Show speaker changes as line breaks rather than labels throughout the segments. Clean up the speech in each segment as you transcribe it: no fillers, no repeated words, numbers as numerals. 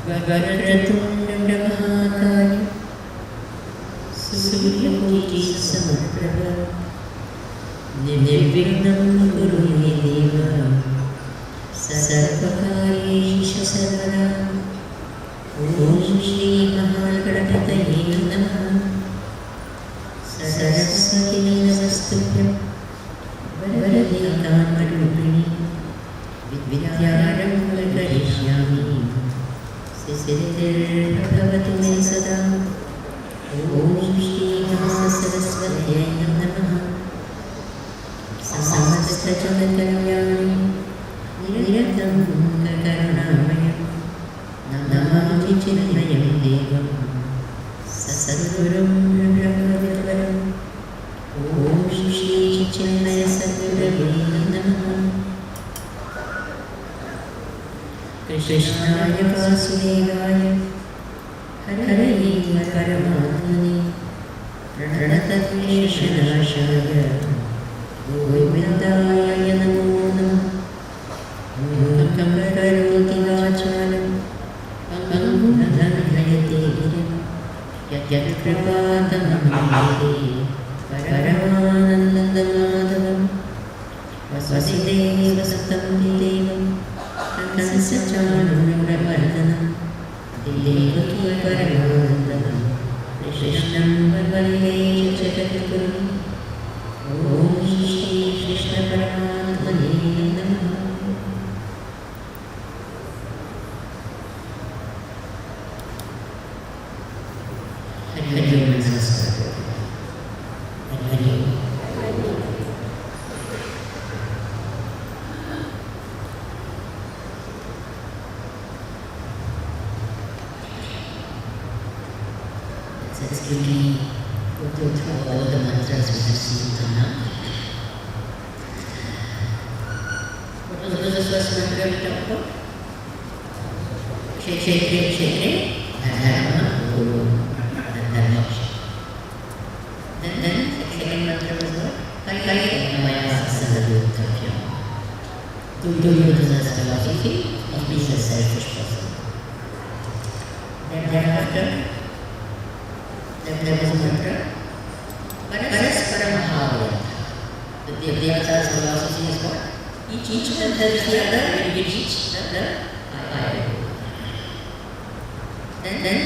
वक्रतुण्ड महाकाय सूर्यकोटि समप्रभ निर्विघ्नं कुरु मे देव सर्वकार्येषु सर्वदा। ॐ श्री महागणपतये नमः। सरस्वती नमस्तुभ्यं वरदे कामरूपिणि विद्यारम्भं करिष्यामि सिद्धिर्भवतु मे सदा। ॐ श्री महासरस्वत्यै नमः। समस्तजनकल्याणि निरतं करुणामयं नमामि चिन्मयं देवं सद्गुरुं ब्रह्मविद्वरम्। ॐ श्री चिन्मय सद्गुरवे नमः। कृष्णाय वासुदेवाय हरये परमात्मने प्रणतक्लेशनाशाय गोविन्दाय नमो नमः। मूकं करोति वाचालं पङ्गुं गिरिं यत्कृपातमहं वन्दे परमानन्दमाधवं। वसुदेवसुतं देवं कंसचाणूरमर्दनं देवकी परमानन्दं कृष्णं वन्दे जगद्गुरुम्। ॐ श्री कृष्ण परमात्मने नमः। हरि ओम नमस्कार। हरि ओम। Let's quickly go through all the mantras we have seen till now. What was the first mantra we talked about? Shekre Dharma Guru Dharma. Then second mantra was what? Kaya Maya Sadhutapya. Duryodhana's philosophy of being a selfish person. Thereafter, there was a mantra, Parasparam Bhavaya. The Devata's philosophy is what? Each one helps the other, and we each the higher. Then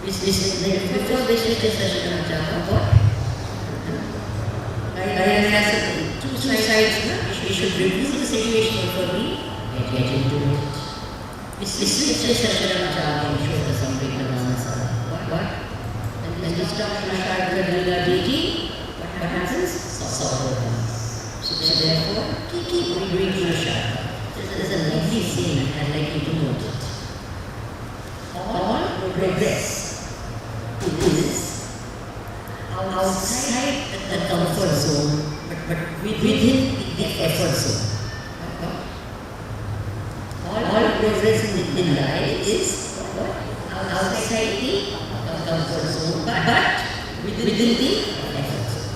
before this is the session of what? Kaya has two sides. We should review the situation before we get into it. This is the session of show the summary of what? When we stop Shashadra deity, what happens? Sorrow comes. So therefore, keep doing Shashadra. This is a lovely saying, I'd like you to note it. All progress is outside the comfort zone, but within the effort zone. All progress in life is outside the comfort zone, but within the effort zone.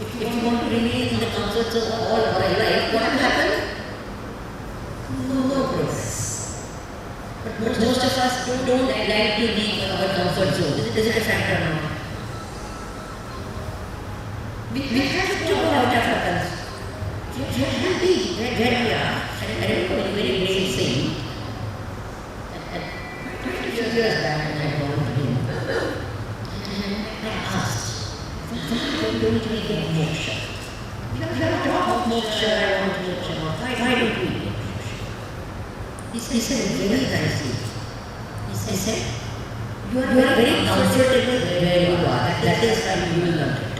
If you want to remain in the comfort zone all of your life, what will happen? No progress. But most of us don't like to be in our comfort zone. Is it a factor or not? We have to go out of our comfort. You have to be where we are. I remember a very brave saying. 20 years back when I gone to him, I asked, why don't we get moksha? We have talked of moksha, I want moksha. Why don't we get moksha? He said very nicely. He said, you are very comfortable where you are. That is why you will not get.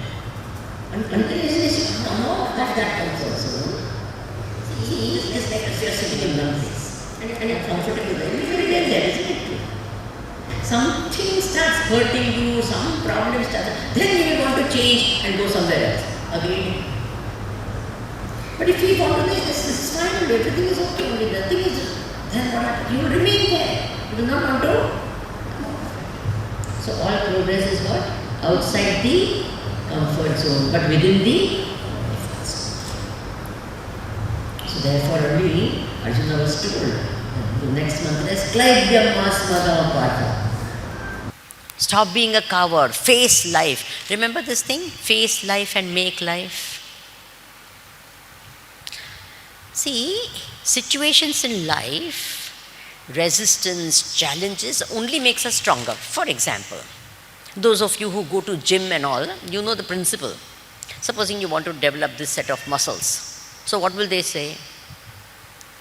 Until you come out of that comfort zone, see, it's like you're sitting in one place. And you're comfortable there. You will get there, isn't it? Something starts hurting you, some problem starts, then you want to change and go somewhere else. Agreed? But if you want to make this is fine and everything is okay, only nothing is, then what? You will remain there. You will not want to. So all progress is what? Outside the comfort zone, but within the effort zone. So therefore only Arjuna was told, The next mantra is Klaibyammasmadapata.
Stop being a coward. Face life. Remember this thing? Face life and make life. See, situations in life, resistance, challenges only makes us stronger. For example, those of you who go to gym and all, you know the principle. Supposing you want to develop this set of muscles. So what will they say?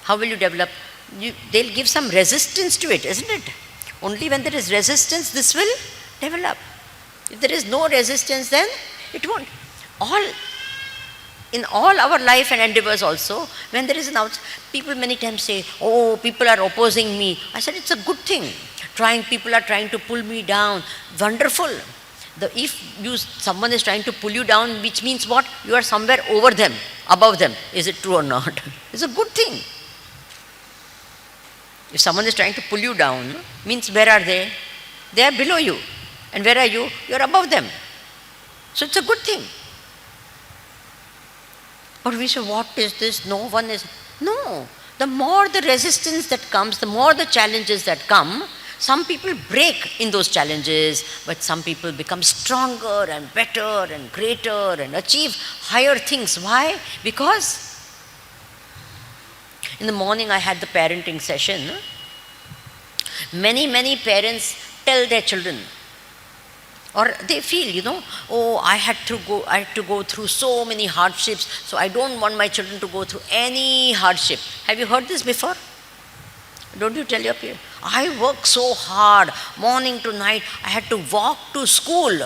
How will you develop? They'll give some resistance to it, isn't it? Only when there is resistance, this will develop. If there is no resistance, then it won't. In all our life and endeavors also, when there is an people many times say, oh, people are opposing me. I said, it's a good thing. People are trying to pull me down. Wonderful. If someone is trying to pull you down, which means what? You are somewhere over them, above them. Is it true or not? It's a good thing. If someone is trying to pull you down, means where are they? They are below you. And where are you? You are above them. So it's a good thing. But we say, what is this? No one is. No. The more the resistance that comes, the more the challenges that come, some people break in those challenges, but some people become stronger and better and greater and achieve higher things. Why? Because in the morning I had the parenting session. Many parents tell their children, or they feel, oh, I had to go through so many hardships, so I don't want my children to go through any hardship. Have you heard this before? Don't you tell your parents? I work so hard, morning to night. I had to walk to school.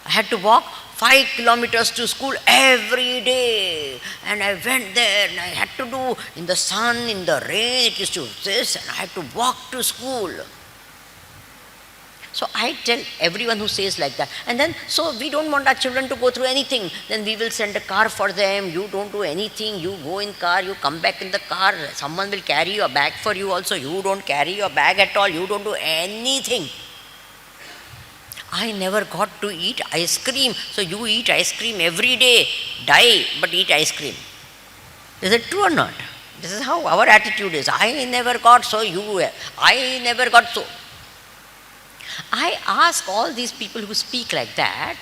I had to walk 5 kilometers to school every day. And I went there and I had to do in the sun, in the rain, it used to this, and I had to walk to school. So I tell everyone who says like that. And then, so we don't want our children to go through anything. Then we will send a car for them. You don't do anything. You go in car, you come back in the car. Someone will carry your bag for you also. You don't carry your bag at all. You don't do anything. I never got to eat ice cream. So you eat ice cream every day. Die, but eat ice cream. Is it true or not? This is how our attitude is. I never got, so you. I never got, so. I ask all these people who speak like that,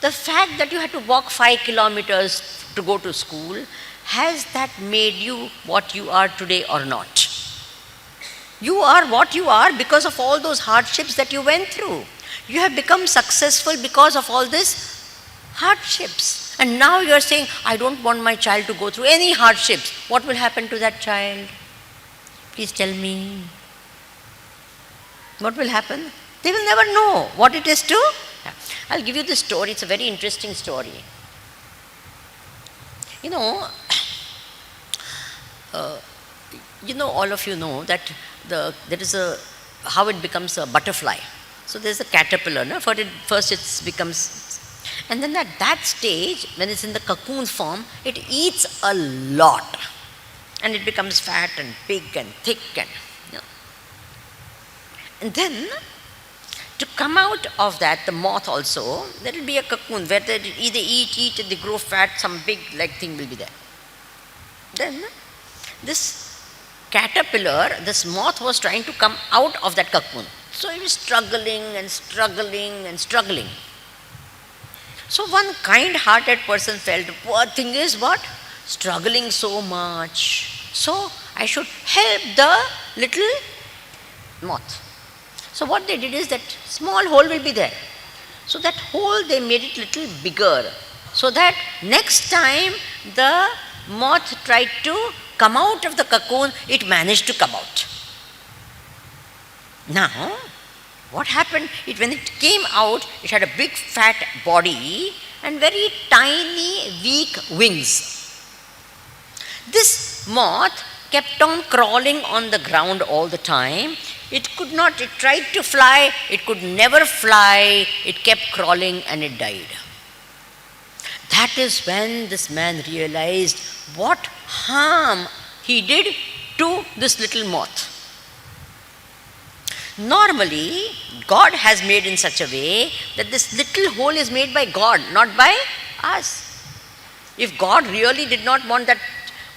the fact that you had to walk 5 kilometers to go to school, has that made you what you are today or not? You are what you are because of all those hardships that you went through. You have become successful because of all these hardships. And now you are saying, I don't want my child to go through any hardships. What will happen to that child? Please tell me. What will happen? They will never know what it is to. I'll give you this story. It's a very interesting story. All of you know that there is how it becomes a butterfly. So there's a caterpillar. No? First it becomes, and then at that stage, when it's in the cocoon form, it eats a lot, and it becomes fat and big and thick and then, to come out of that, the moth also, there will be a cocoon where they eat, they grow fat, some big thing will be there. Then, this caterpillar, this moth was trying to come out of that cocoon. So he was struggling and struggling and struggling. So one kind-hearted person felt, poor thing is what? Struggling so much. So I should help the little moth. So what they did is that small hole will be there. So that hole they made it little bigger. So that next time the moth tried to come out of the cocoon, it managed to come out. Now, what happened? When it came out, it had a big fat body and very tiny weak wings. This moth kept on crawling on the ground all the time. It tried to fly, it could never fly, it kept crawling and it died. That is when this man realized what harm he did to this little moth. Normally, God has made in such a way that this little hole is made by God, not by us. If God really did not want that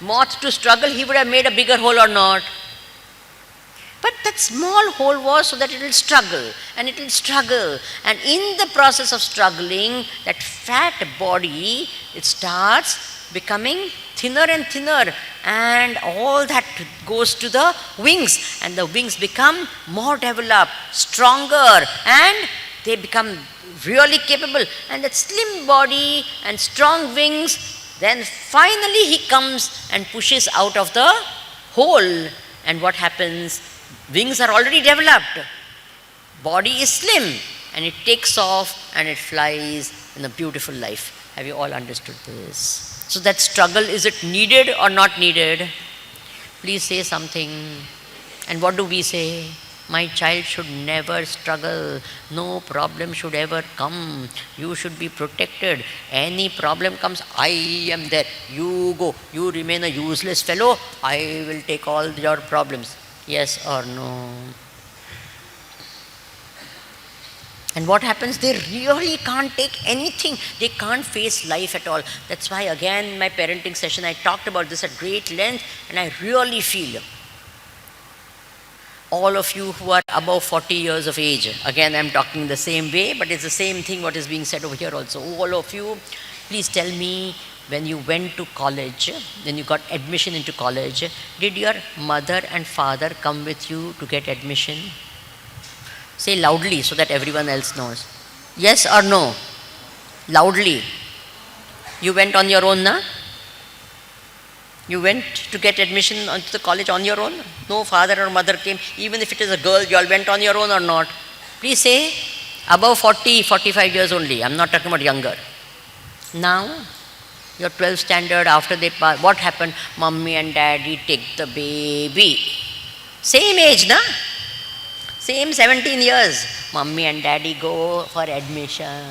moth to struggle, he would have made a bigger hole or not. But that small hole was so that it will struggle and it will struggle. And in the process of struggling, that fat body, it starts becoming thinner and thinner. And all that goes to the wings. And the wings become more developed, stronger. And they become really capable. And that slim body and strong wings, then finally he comes and pushes out of the hole. And what happens? Wings are already developed. Body is slim. And it takes off and it flies in a beautiful life. Have you all understood this? So that struggle, is it needed or not needed? Please say something. And what do we say? My child should never struggle. No problem should ever come. You should be protected. Any problem comes, I am there. You go. You remain a useless fellow. I will take all your problems. Yes or no? And what happens? They really can't take anything. They can't face life at all. That's why again in my parenting session I talked about this at great length, and I really feel all of you who are above 40 years of age, again I'm talking the same way, but it's the same thing what is being said over here also. All of you, please tell me, when you went to college, when you got admission into college, did your mother and father come with you to get admission? Say loudly so that everyone else knows. Yes or no? Loudly. You went on your own, na? You went to get admission into the college on your own? No father or mother came. Even if it is a girl, you all went on your own or not? Please say above 40, 45 years only. I'm not talking about younger. Now, your 12th standard, after they pass, what happened? Mummy and daddy take the baby. Same age, na? Same 17 years. Mummy and daddy go for admission.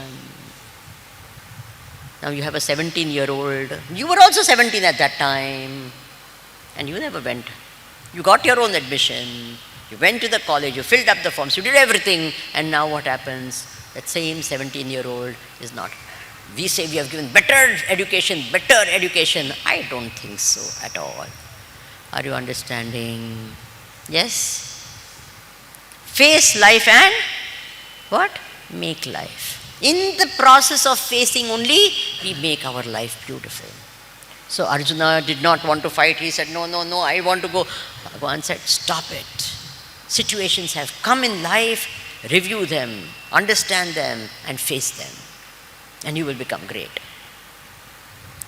Now you have a 17-year-old. You were also 17 at that time. And you never went. You got your own admission. You went to the college. You filled up the forms. You did everything. And now what happens? That same 17-year-old is not. We say we have given better education. I don't think so at all. Are you understanding? Yes? Face life and what? Make life. In the process of facing only, we make our life beautiful. So Arjuna did not want to fight. He said, no, I want to go. Bhagavan said, stop it. Situations have come in life, review them, understand them, and face them. And you will become great.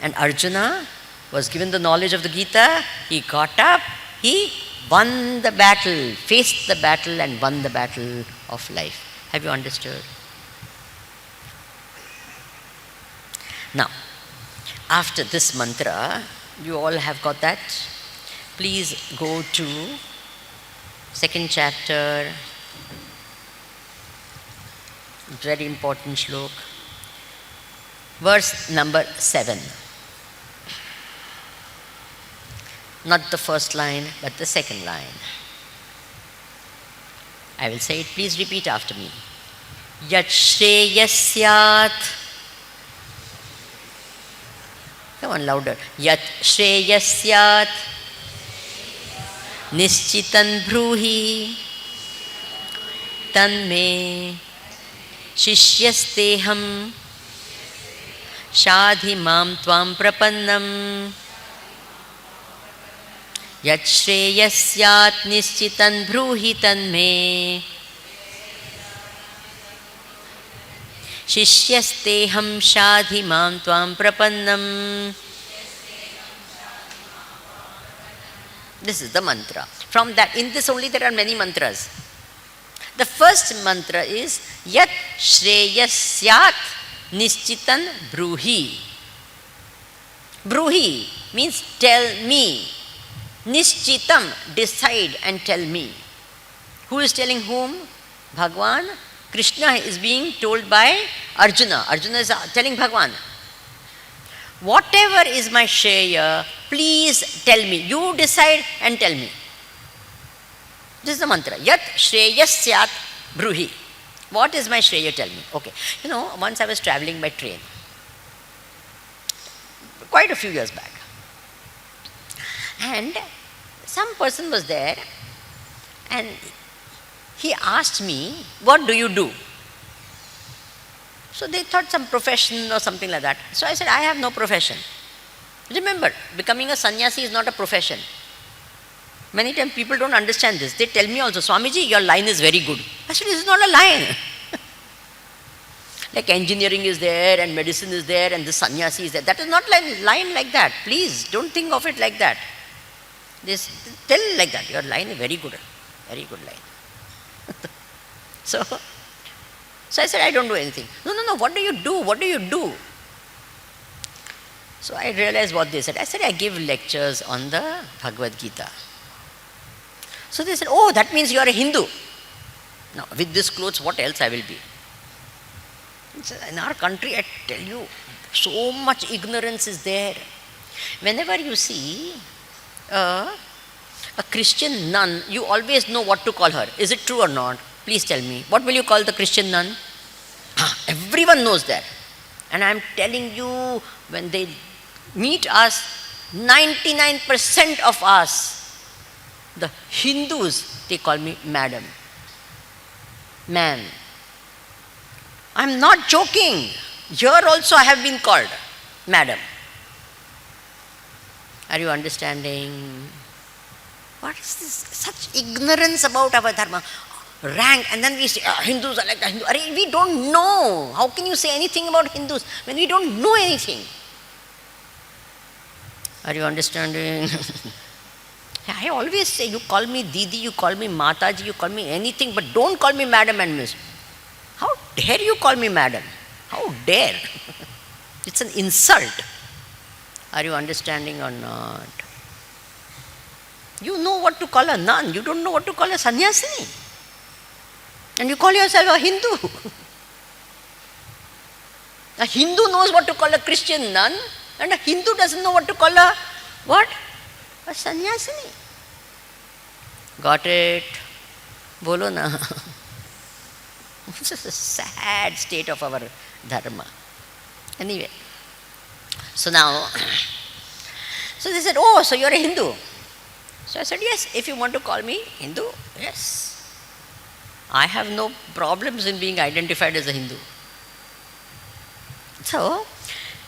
And Arjuna was given the knowledge of the Gita. He got up, he won the battle, faced the battle and won the battle of life. Have you understood? Now, after this mantra, you all have got that? Please go to second chapter, very important shlok, verse number 7. Not the first line, but the second line. I will say it, please repeat after me. Yat shreyasyat. Come on, louder. Yat shreyasyat nischitan bruhi tanme shishyasteham shadhi mam tvam prapannam. Yat shreyasyat nischitan bruhi tanme shishyasteham shadhi mam tvam prapannam. This is the mantra. From that, in this only there are many mantras. The first mantra is Yat shreyasyat nischitan bruhi. Bruhi means tell me. Nischitam, decide and tell me. Who is telling whom? Bhagwan. Krishna is being told by Arjuna. Arjuna is telling Bhagwan, whatever is my shreya, please tell me. You decide and tell me. This is the mantra. Yat shreyasyat bruhi. What is my shreya? Tell me. Okay. Once I was traveling by train, quite a few years back. And some person was there and he asked me, what do you do? So they thought some profession or something like that. So I said, I have no profession. Remember, becoming a sannyasi is not a profession. Many times people don't understand this. They tell me also, Swamiji, your line is very good. I said, this is not a line. Like engineering is there and medicine is there and the sannyasi is there. That is not line like that. Please, don't think of it like that. This, tell like that. Your line is very good. Very good line. So I said, I don't do anything. No, what do you do? What do you do? So I realized what they said. I said, I give lectures on the Bhagavad Gita. So they said, oh, that means you are a Hindu. Now, with this clothes, what else I will be? In our country, I tell you, so much ignorance is there. Whenever you see a Christian nun, you always know what to call her. Is it true or not? Please tell me. What will you call the Christian nun? Everyone knows that. And I am telling you, when they meet us, 99% of us, the Hindus, they call me madam, ma'am. I am not joking. Here also I have been called madam. Are you understanding? What is this? Such ignorance about our dharma. Rank, and then we say, Hindus are like the Hindus. We don't know. How can you say anything about Hindus when we don't know anything? Are you understanding? I always say, you call me Didi, you call me Mataji, you call me anything, but don't call me madam and miss. How dare you call me madam? How dare? It's an insult. Are you understanding or not? You know what to call a nun, you don't know what to call a sannyasini. And you call yourself a Hindu. A Hindu knows what to call a Christian nun, and a Hindu doesn't know what to call a what? A sannyasini. Got it? Bolo na. This is a sad state of our dharma. Anyway, so now, so they said, oh, so you're a Hindu. So I said, yes, if you want to call me Hindu, yes. I have no problems in being identified as a Hindu. So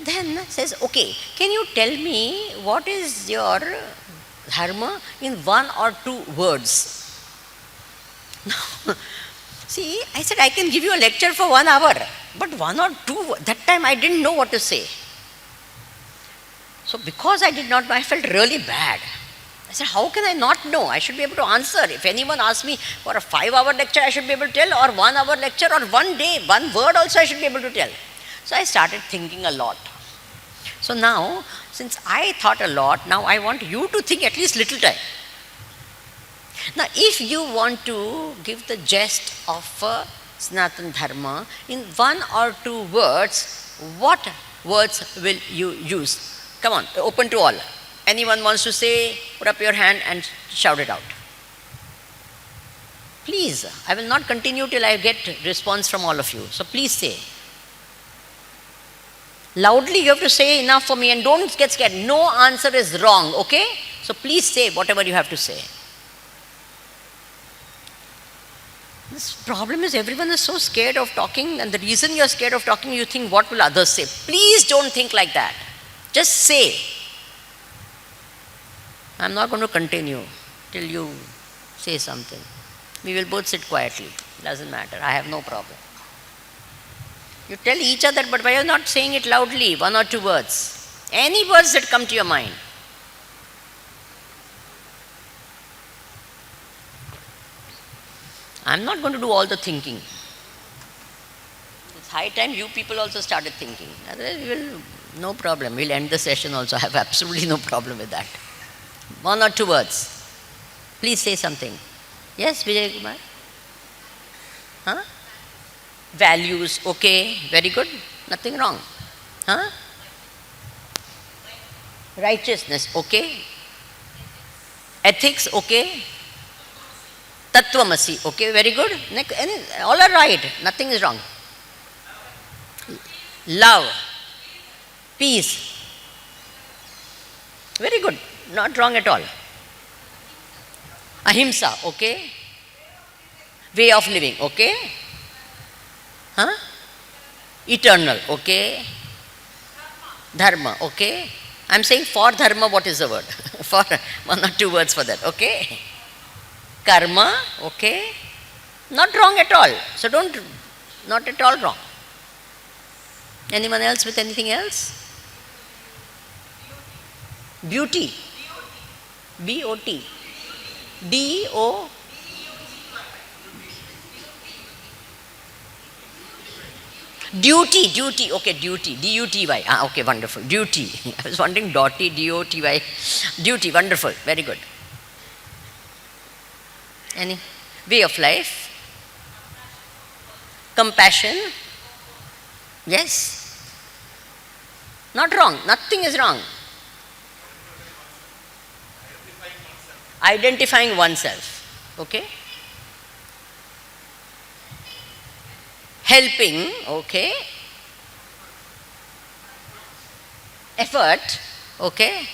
then says, okay, can you tell me what is your dharma in 1 or 2 words? See, I said, I can give you a lecture for 1 hour, but 1 or 2, that time I didn't know what to say. So because I did not know, I felt really bad. I said, how can I not know? I should be able to answer. If anyone asks me for a 5-hour lecture, I should be able to tell, or 1 hour lecture, or 1 day, 1 word also I should be able to tell. So I started thinking a lot. So now, since I thought a lot, now I want you to think at least little time. Now, if you want to give the gist of Sanatana Dharma in 1 or 2 words, what words will you use? Come on, open to all. Anyone wants to say, put up your hand and shout it out. Please, I will not continue till I get response from all of you. So please say. Loudly you have to say enough for me, and don't get scared. No answer is wrong, okay? So please say whatever you have to say. This problem is everyone is so scared of talking, and the reason you are scared of talking, you think what will others say. Please don't think like that. Just say. I am not going to continue till you say something. We will both sit quietly. Doesn't matter. I have no problem. You tell each other, but why are you not saying it loudly? 1 or 2 words. Any words that come to your mind. I am not going to do all the thinking. It's high time you people also started thinking. Otherwise, we will, no problem. We'll end the session also. I have absolutely no problem with that. 1 or 2 words. Please say something. Yes, Vijay Kumar? Huh? Values, okay, very good, nothing wrong. Huh? Righteousness, okay. Ethics, okay. Tattvamasi, okay, very good. All are right, nothing is wrong. Love, peace, very good. Not wrong at all. Ahimsa, okay? Way of living, okay? Huh? Eternal, okay? Dharma, okay? I'm saying for dharma, what is the word? For one or two words for that, okay? Karma, okay? Not wrong at all. So not at all wrong. Anyone else with anything else? Beauty. B-O-T. D-O. Duty, okay, duty, D-U-T-Y, okay, wonderful, duty. I was wondering, dotty, D-O-T-Y, duty, wonderful, very good. Any way of life? Compassion? Yes. Not wrong, nothing is wrong. Identifying oneself, okay? Helping, okay? Effort, okay?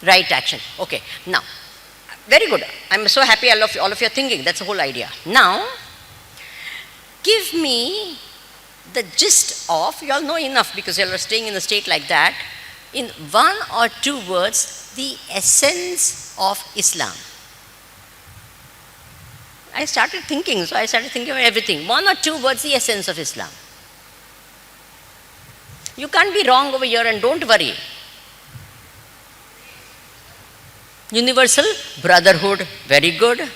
Right action, okay. Now, very good. I'm so happy all of you are thinking. That's the whole idea. Now, give me the gist of, you all know enough because you all are staying in a state like that, in one or two words, the essence of Islam. I started thinking of everything. One or two words, the essence of Islam. You can't be wrong over here and don't worry. Universal brotherhood, very good.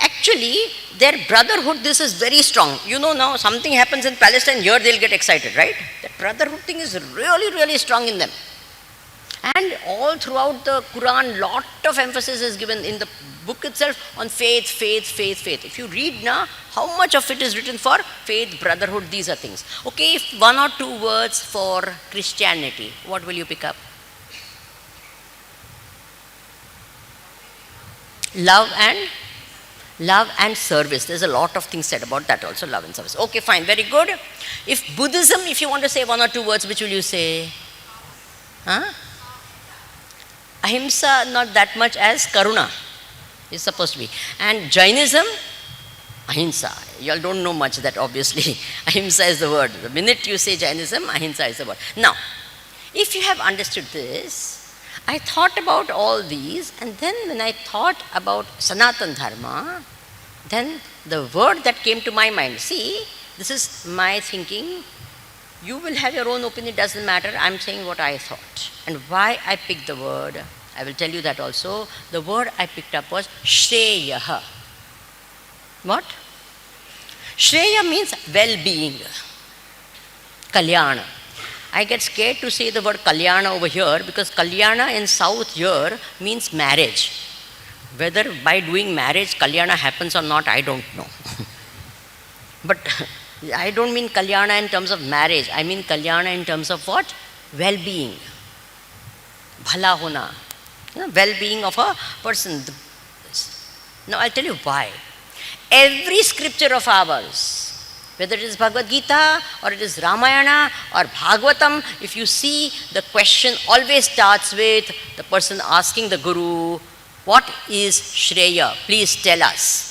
Actually, their brotherhood, this is very strong. You know now something happens in Palestine, here they'll get excited, right? That brotherhood thing is really, really strong in them. And all throughout the Quran, lot of emphasis is given in the book itself on faith, faith, faith, faith. If you read now, how much of it is written for faith, brotherhood, these are things. Okay, if one or two words for Christianity, what will you pick up? Love and service. There's a lot of things said about that also, love and service. Okay, fine, very good. If Buddhism, if you want to say one or two words, which will you say? Huh? Ahimsa, not that much as Karuna is supposed to be. And Jainism, Ahimsa. You all don't know much that obviously. Ahimsa is the word. The minute you say Jainism, Ahimsa is the word. Now, if you have understood this, I thought about all these, and then when I thought about Sanatan Dharma, then the word that came to my mind, see, this is my thinking. You will have your own opinion, doesn't matter. I'm saying what I thought. And why I picked the word, I will tell you that also. The word I picked up was Shreyaha. What? Shreya means well-being. Kalyana. I get scared to say the word Kalyana over here because Kalyana in South here means marriage. Whether by doing marriage Kalyana happens or not, I don't know. But I don't mean Kalyana in terms of marriage. I mean Kalyana in terms of what? Well-being. Bhala hona. Well-being of a person. Now I'll tell you why. Every scripture of ours, whether it is Bhagavad Gita or it is Ramayana or Bhagavatam, if you see, the question always starts with the person asking the Guru, what is Shreya? Please tell us.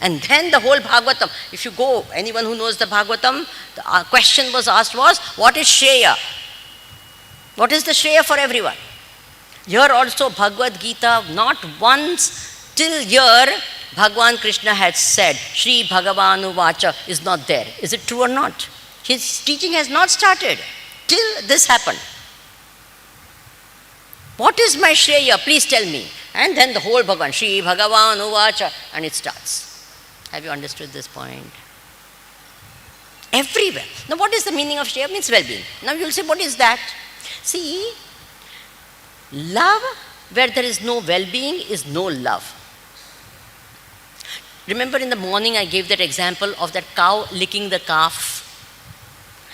And then the whole Bhagavatam, if you go, anyone who knows the Bhagavatam, the question was asked was, what is Shreya? What is the Shreya for everyone? Here also Bhagavad Gita, not once till here, Bhagavan Krishna had said, Shri Bhagavanu Vacha is not there. Is it true or not? His teaching has not started till this happened. What is my Shreya? Please tell me. And then the whole Bhagavan, Shri Bhagavanu Vacha, and it starts. Have you understood this point? Everywhere. Now what is the meaning of Shreya? Means well-being. Now you'll say, what is that? See, love where there is no well-being is no love. Remember in the morning I gave that example of that cow licking the calf.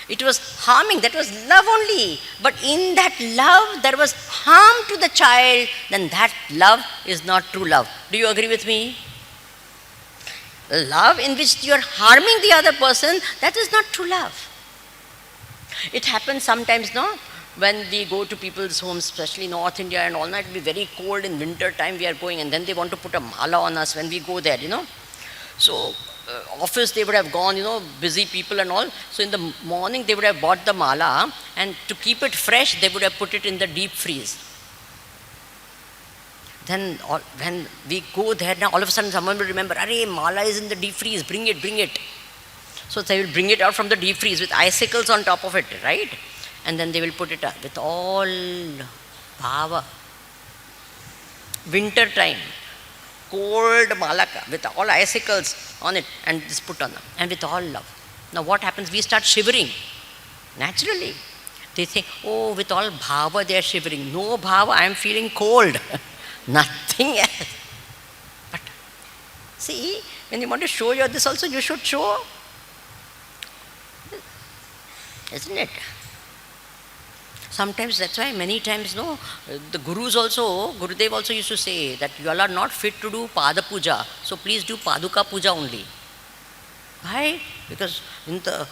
It was harming, that was love only. But in that love there was harm to the child, then that love is not true love. Do you agree with me? Love in which you are harming the other person, that is not true love. It happens sometimes, no? when we go to people's homes, especially North India and all that, it will be very cold in winter time we are going, and then they want to put a mala on us when we go there, So office they would have gone, busy people and all. So in the morning they would have bought the mala, and to keep it fresh they would have put it in the deep freeze. Then when we go there, now all of a sudden someone will remember, "Arey, mala is in the deep freeze, bring it, bring it." So they will bring it out from the deep freeze with icicles on top of it, right? And then they will put it with all bhava. Winter time, cold malaka with all icicles on it, and just put on them, and with all love. Now what happens? We start shivering. Naturally. They think, oh, with all bhava they are shivering. No bhava, I am feeling cold. Nothing else. But see, when you want to show your this also, you should show. Isn't it? Sometimes that's why many times, the Gurus also, Gurudev also used to say that you all are not fit to do Pada Puja, so please do Paduka Puja only. Why? Because in the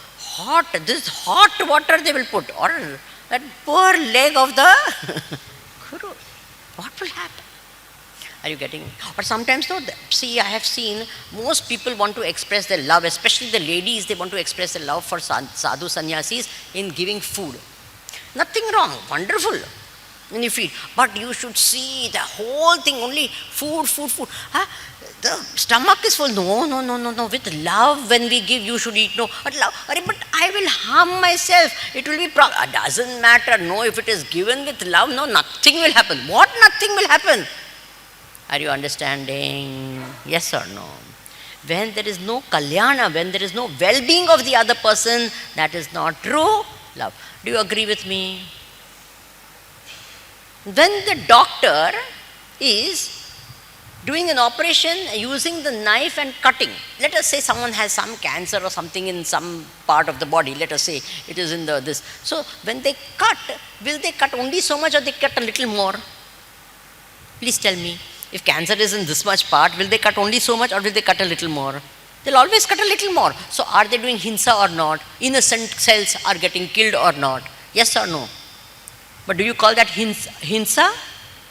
this hot water they will put, or that poor leg of the Guru. What will happen? Are you getting it? Or sometimes, see, I have seen most people want to express their love, especially the ladies, they want to express their love for sadhu sannyasis in giving food. Nothing wrong, wonderful when you feed. But you should see the whole thing, only food. The stomach is full. No. With love, when we give, you should eat. No, but love. But I will harm myself. It will be doesn't matter. No, if it is given with love, no, nothing will happen. What nothing will happen? Are you understanding? Yes or no? When there is no kalyana, when there is no well-being of the other person, that is not true love. Do you agree with me? When the doctor is doing an operation using the knife and cutting, let us say someone has some cancer or something in some part of the body, let us say it is in this. So when they cut, will they cut only so much or they cut a little more? Please tell me. If cancer is in this much part, will they cut only so much or will they cut a little more? They'll always cut a little more. So are they doing hinsa or not? Innocent cells are getting killed or not? Yes or no? But do you call that hinsa?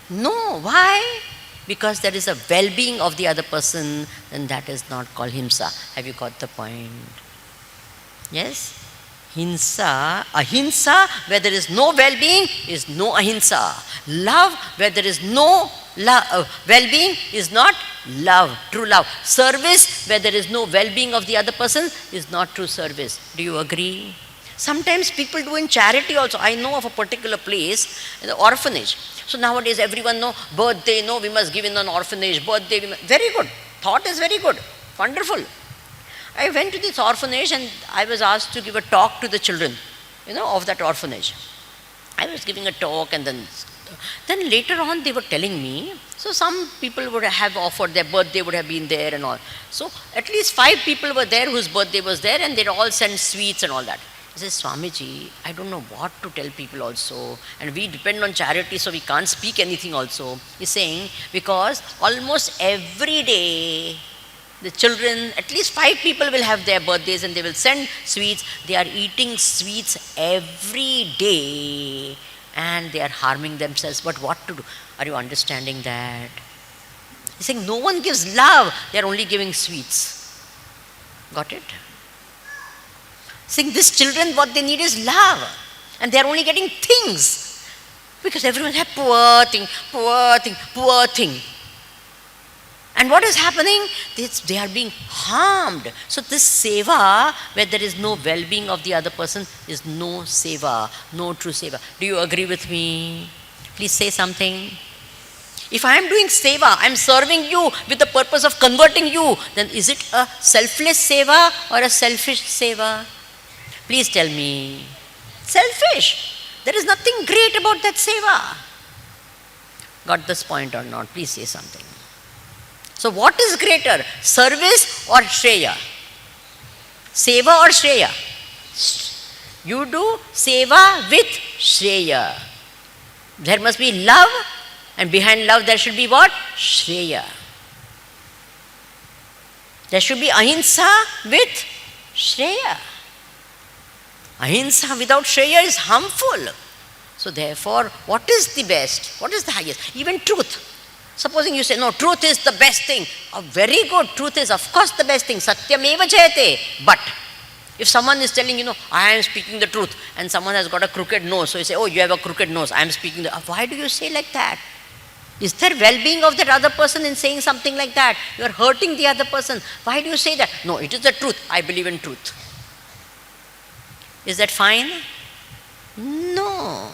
No. Why? Because there is a well-being of the other person, then that is not called hinsa. Have you got the point? Yes? Ahimsa, where there is no well-being, is no ahimsa. Love, where there is no well-being, is not love, true love. Service, where there is no well-being of the other person, is not true service. Do you agree? Sometimes people do in charity also. I know of a particular place, the orphanage. So nowadays everyone know, birthday, we must give in an orphanage, birthday, very good. Thought is very good, wonderful. I went to this orphanage and I was asked to give a talk to the children, of that orphanage. I was giving a talk, and then later on they were telling me, so some people would have offered, their birthday would have been there and all. So at least 5 people were there whose birthday was there, and they'd all sent sweets and all that. I said, Swamiji, I don't know what to tell people also, and we depend on charity, so we can't speak anything also. He's saying, because almost every day, the children, at least 5 people will have their birthdays and they will send sweets. They are eating sweets every day and they are harming themselves. But what to do? Are you understanding that? He's saying no one gives love, they are only giving sweets. Got it? Saying these children, what they need is love, and they are only getting things. Because everyone has poor thing. And what is happening? They are being harmed. So this seva, where there is no well-being of the other person, is no seva, no true seva. Do you agree with me? Please say something. If I am doing seva, I am serving you with the purpose of converting you, then is it a selfless seva or a selfish seva? Please tell me. Selfish. There is nothing great about that seva. Got this point or not? Please say something. So what is greater, service or shreya? Seva or shreya? You do seva with shreya. There must be love, and behind love there should be what? Shreya. There should be ahimsa with shreya. Ahimsa without shreya is harmful. So therefore, what is the best? What is the highest? Even truth. Supposing you say, no, truth is the best thing. Oh, very good, truth is of course the best thing. Satyameva jayate. But if someone is telling, I am speaking the truth, and someone has got a crooked nose, so you say, oh, you have a crooked nose, I am speaking the... Why do you say like that? Is there well-being of that other person in saying something like that? You are hurting the other person. Why do you say that? No, it is the truth. I believe in truth. Is that fine? No.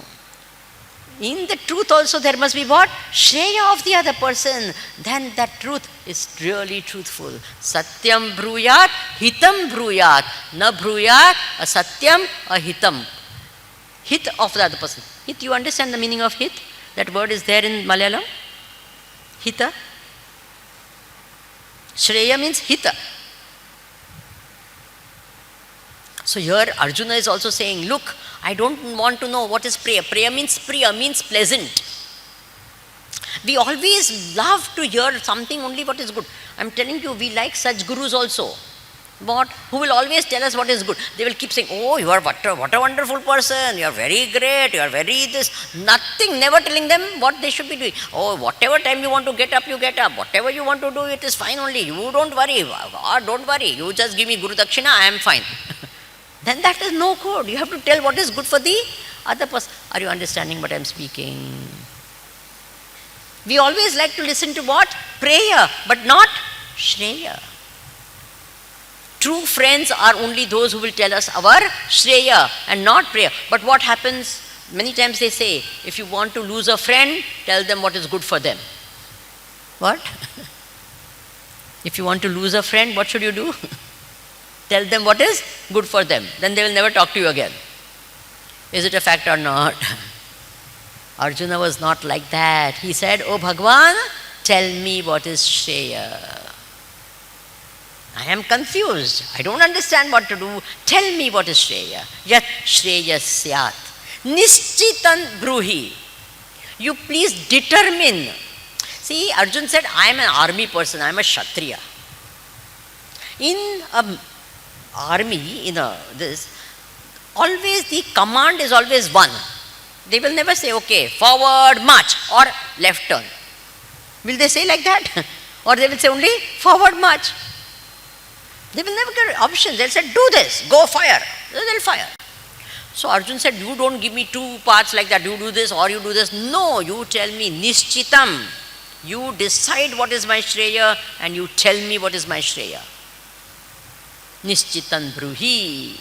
In the truth also there must be what? Shreya of the other person. Then that truth is really truthful. Satyam bruyat, hitam bruyat. Na bruyat, a satyam, a hitam. Hit of the other person. Hit, you understand the meaning of hit? That word is there in Malayalam. Hita. Shreya means hita. So here Arjuna is also saying, look, I don't want to know what is prayer. Prayer means priya, means pleasant. We always love to hear something only what is good. I am telling you, we like such gurus also. What? Who will always tell us what is good. They will keep saying, oh, you are what a wonderful person, you are very great, you are very this. Nothing, never telling them what they should be doing. Oh, whatever time you want to get up, you get up. Whatever you want to do, it is fine only. You don't worry. Don't worry. You just give me Guru Dakshina, I am fine. Then that is no good. You have to tell what is good for the other person. Are you understanding what I am speaking? We always like to listen to what? Prayer, but not Shreya. True friends are only those who will tell us our Shreya and not prayer. But what happens? Many times they say, if you want to lose a friend, tell them what is good for them. What? If you want to lose a friend, what should you do? Tell them what is good for them. Then they will never talk to you again. Is it a fact or not? Arjuna was not like that. He said, oh Bhagwan, tell me what is Shreya. I am confused. I don't understand what to do. Tell me what is Shreya. Yat Shreya Syat. Nishchitan Bruhi. You please determine. See, Arjuna said, I am an army person. I am a Kshatriya. In a army, always the command is always one. They will never say, okay, forward, march, or left turn. Will they say like that? Or they will say only forward, march. They will never get options. They'll say, do this, go fire. They'll fire. So Arjuna said, you don't give me two paths like that. You do this or you do this. No, you tell me nishchitam. You decide what is my Shreya and you tell me what is my Shreya. Nishchitan bruhi.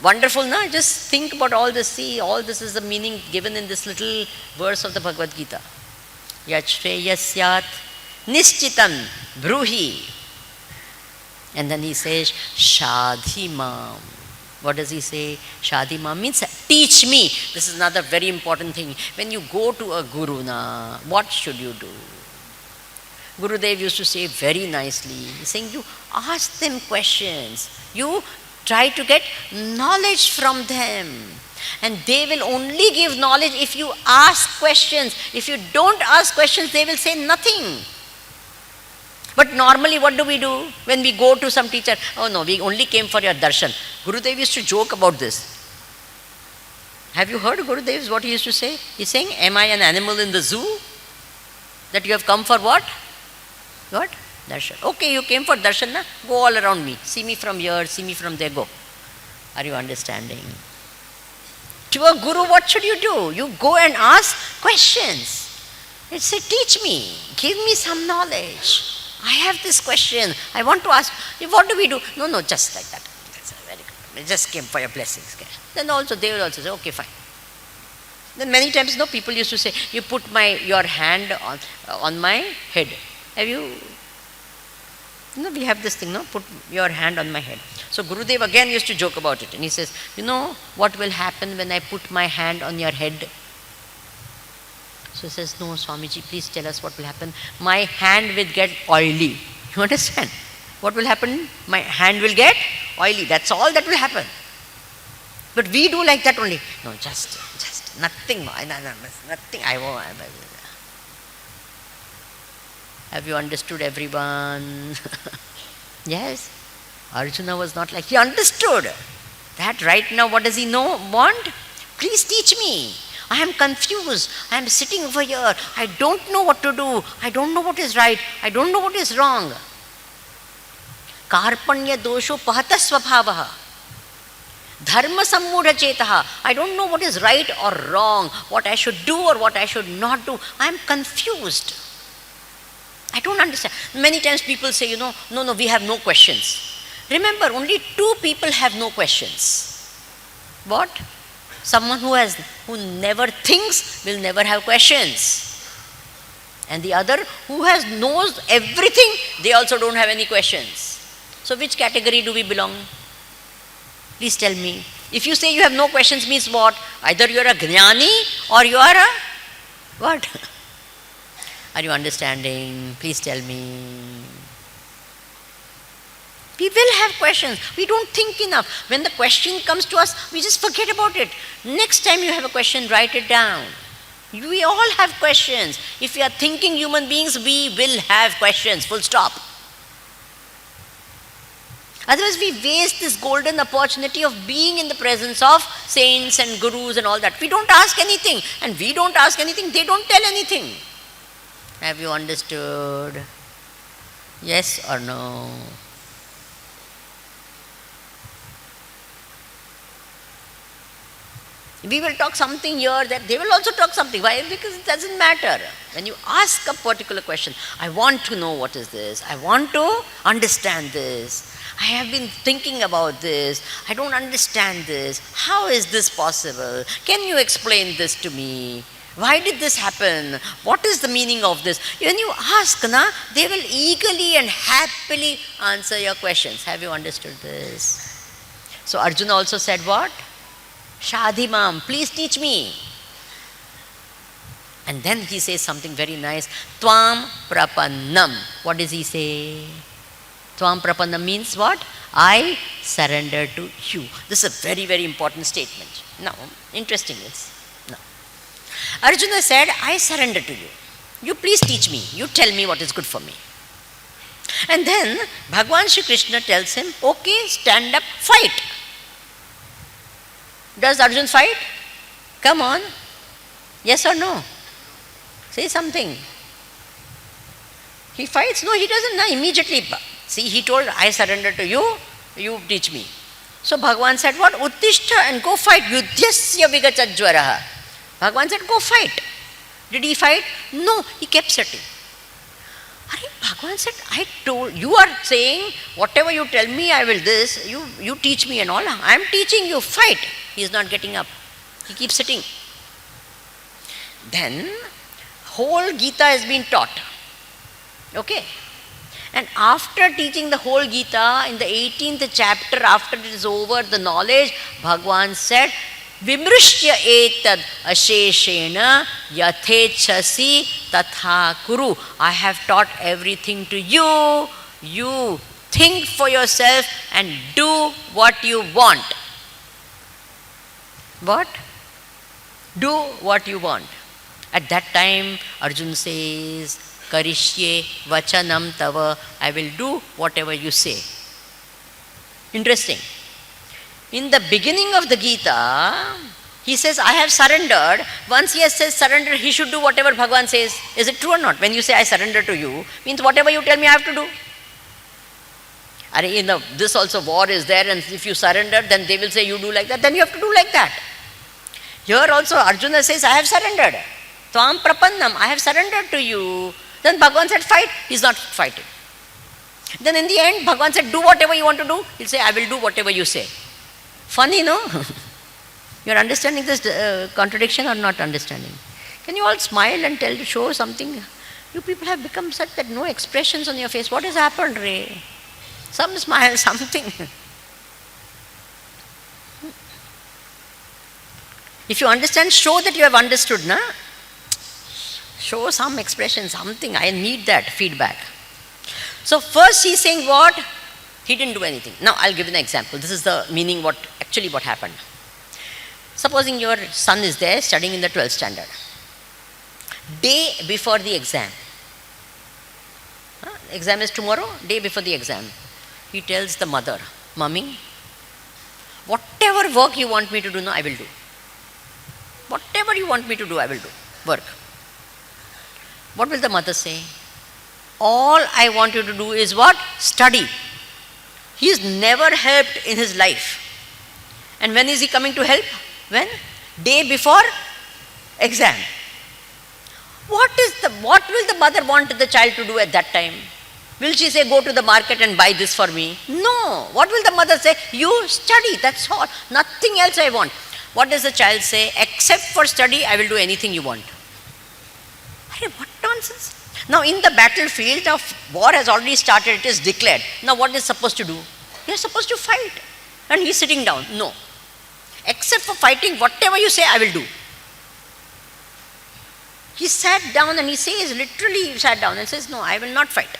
Wonderful, na? Just think about all this. See, all this is the meaning given in this little verse of the Bhagavad Gita. Yat Shreya Syat Nishchitan bruhi. And then he says, Shadhimam. What does he say? Shadhimam means teach me. This is another very important thing. When you go to a guru, what should you do? Gurudev used to say very nicely, he's saying you ask them questions. You try to get knowledge from them. And they will only give knowledge if you ask questions. If you don't ask questions, they will say nothing. But normally what do we do when we go to some teacher? Oh no, we only came for your darshan. Gurudev used to joke about this. Have you heard Gurudev's what he used to say? He's saying, am I an animal in the zoo? That you have come for what? What? Darshan. Okay, you came for darshan, na? Go all around me. See me from here, see me from there, go. Are you understanding? To a guru, what should you do? You go and ask questions. It say, teach me, give me some knowledge. I have this question. I want to ask, what do we do? No, just like that. That's very good. I just came for your blessings. Then also, they will also say, okay, fine. Then many times, people used to say, you put your hand on my head. Have you? We have this thing, put your hand on my head. So Gurudev again used to joke about it. And he says, what will happen when I put my hand on your head? So he says, no, Swamiji, please tell us what will happen. My hand will get oily. You understand? What will happen? My hand will get oily. That's all that will happen. But we do like that only. No, just nothing. Nothing. I won't. Have you understood, everyone? Yes. Arjuna was not like, he understood that right now what does he want? Please teach me. I am confused. I am sitting over here. I don't know what to do. I don't know what is right. I don't know what is wrong. Karpanya dosho pahata svabhavaha. Dharma sammudha chetaha. I don't know what is right or wrong, what I should do or what I should not do. I am confused. I don't understand. Many times people say, no, we have no questions. Remember, only two people have no questions. What? Someone who never thinks will never have questions. And the other who knows everything, they also don't have any questions. So which category do we belong? Please tell me. If you say you have no questions means what? Either you are a jnani or you are a what? Are you understanding? Please tell me. We will have questions. We don't think enough. When the question comes to us, we just forget about it. Next time you have a question, write it down. We all have questions. If we are thinking human beings, we will have questions. Full stop. Otherwise, we waste this golden opportunity of being in the presence of saints and gurus and all that. We don't ask anything. And we don't ask anything, they don't tell anything. Have you understood? Yes or no? We will talk something here, that they will also talk something. Why? Because it doesn't matter. When you ask a particular question, I want to know what is this. I want to understand this. I have been thinking about this. I don't understand this. How is this possible? Can you explain this to me? Why did this happen? What is the meaning of this? When you ask, they will eagerly and happily answer your questions. Have you understood this? So Arjuna also said what? Shadhimam, please teach me. And then he says something very nice. Tvam prapannam. What does he say? Tvam prapannam means what? I surrender to you. This is a very, very important statement. Now, interesting is, now, Arjuna said, I surrender to you. You please teach me. You tell me what is good for me. And then Bhagavan Shri Krishna tells him, okay, stand up, fight. Does Arjuna fight? Come on. Yes or no? Say something. He fights? No, he doesn't. No, immediately. See, he told, I surrender to you, you teach me. So Bhagavan said, what? Uttishta and go fight. Yudhyasya vigachajvaraha. Bhagavan said, go fight. Did he fight? No, he kept sitting. Bhagavan said, I told, you are saying, whatever you tell me, I will this, you teach me and all. I am teaching you, fight. He is not getting up. He keeps sitting. Then, whole Gita has been taught. Okay. And after teaching the whole Gita, in the 18th chapter, after it is over, the knowledge, Bhagavan said, Vimrishya etad asheshena yathechasi tatha kuru. I have taught everything to you. You think for yourself and do what you want. What? Do what you want. At that time, Arjuna says, Karishye vachanam tava. I will do whatever you say. Interesting. In the beginning of the Gita, he says, I have surrendered. Once he has said surrender, he should do whatever Bhagavan says. Is it true or not? When you say, I surrender to you, means whatever you tell me, I have to do. This also war is there, and if you surrender, then they will say, you do like that, then you have to do like that. Here also, Arjuna says, I have surrendered. Tvam prapannam, I have surrendered to you. Then Bhagavan said, fight. He is not fighting. Then in the end, Bhagavan said, do whatever you want to do. He'll say, I will do whatever you say. Funny, no? You are understanding this contradiction or not understanding? Can you all smile and show something? You people have become such that no expressions on your face. What has happened, Ray? Some smile, something. If you understand, show that you have understood, na? Show some expression, something. I need that feedback. So first he's saying what? He didn't do anything. Now I'll give you an example. This is the meaning what happened. Supposing your son is there studying in the 12th standard. Day before the exam. Exam is tomorrow, day before the exam. He tells the mother, Mummy, whatever work you want me to do now, I will do. Whatever you want me to do, I will do. Work. What will the mother say? All I want you to do is what? Study. He is never helped in his life. And when is he coming to help? When? Day before exam. What will the mother want the child to do at that time? Will she say, go to the market and buy this for me? No. What will the mother say? You study, that's all. Nothing else I want. What does the child say? Except for study, I will do anything you want. Hey, what nonsense. Now in the battlefield of war has already started, it is declared. Now what is supposed to do? You are supposed to fight. And he is sitting down. No. Except for fighting, whatever you say, I will do. He sat down and he says, literally he sat down and says, no, I will not fight.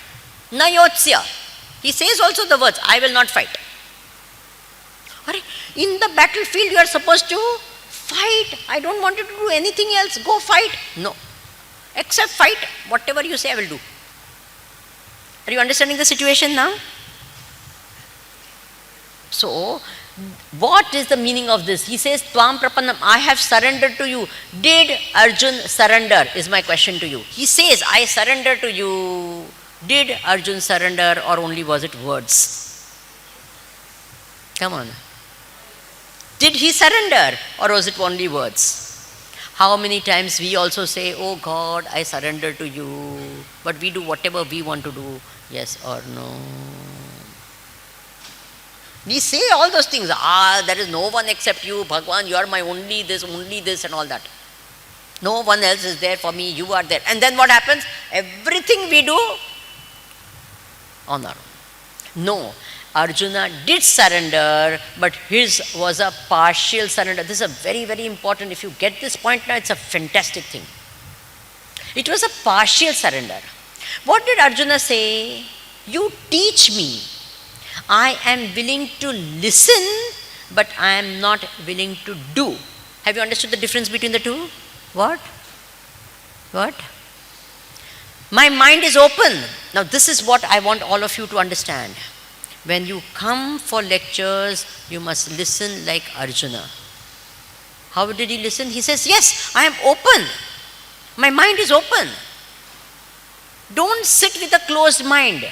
Na yotsya. He says also the words, I will not fight. In the battlefield you are supposed to fight. I don't want you to do anything else. Go fight. No. Except fight, whatever you say, I will do. Are you understanding the situation now? So, what is the meaning of this? He says, Tvam Prapannam, I have surrendered to you. Did Arjun surrender? Is my question to you. He says, I surrender to you. Did Arjun surrender, or only was it words? Come on. Did he surrender, or was it only words? How many times we also say, oh God, I surrender to you, but we do whatever we want to do, yes or no. We say all those things, there is no one except you, Bhagwan, you are my only this and all that. No one else is there for me, you are there. And then what happens? Everything we do on our own. No, Arjuna did surrender, but his was a partial surrender. This is a very, very important. If you get this point now, it's a fantastic thing. It was a partial surrender. What did Arjuna say? You teach me. I am willing to listen, but I am not willing to do. Have you understood the difference between the two? What? My mind is open. Now this is what I want all of you to understand. When you come for lectures, you must listen like Arjuna. How did he listen? He says, yes, I am open. My mind is open. Don't sit with a closed mind.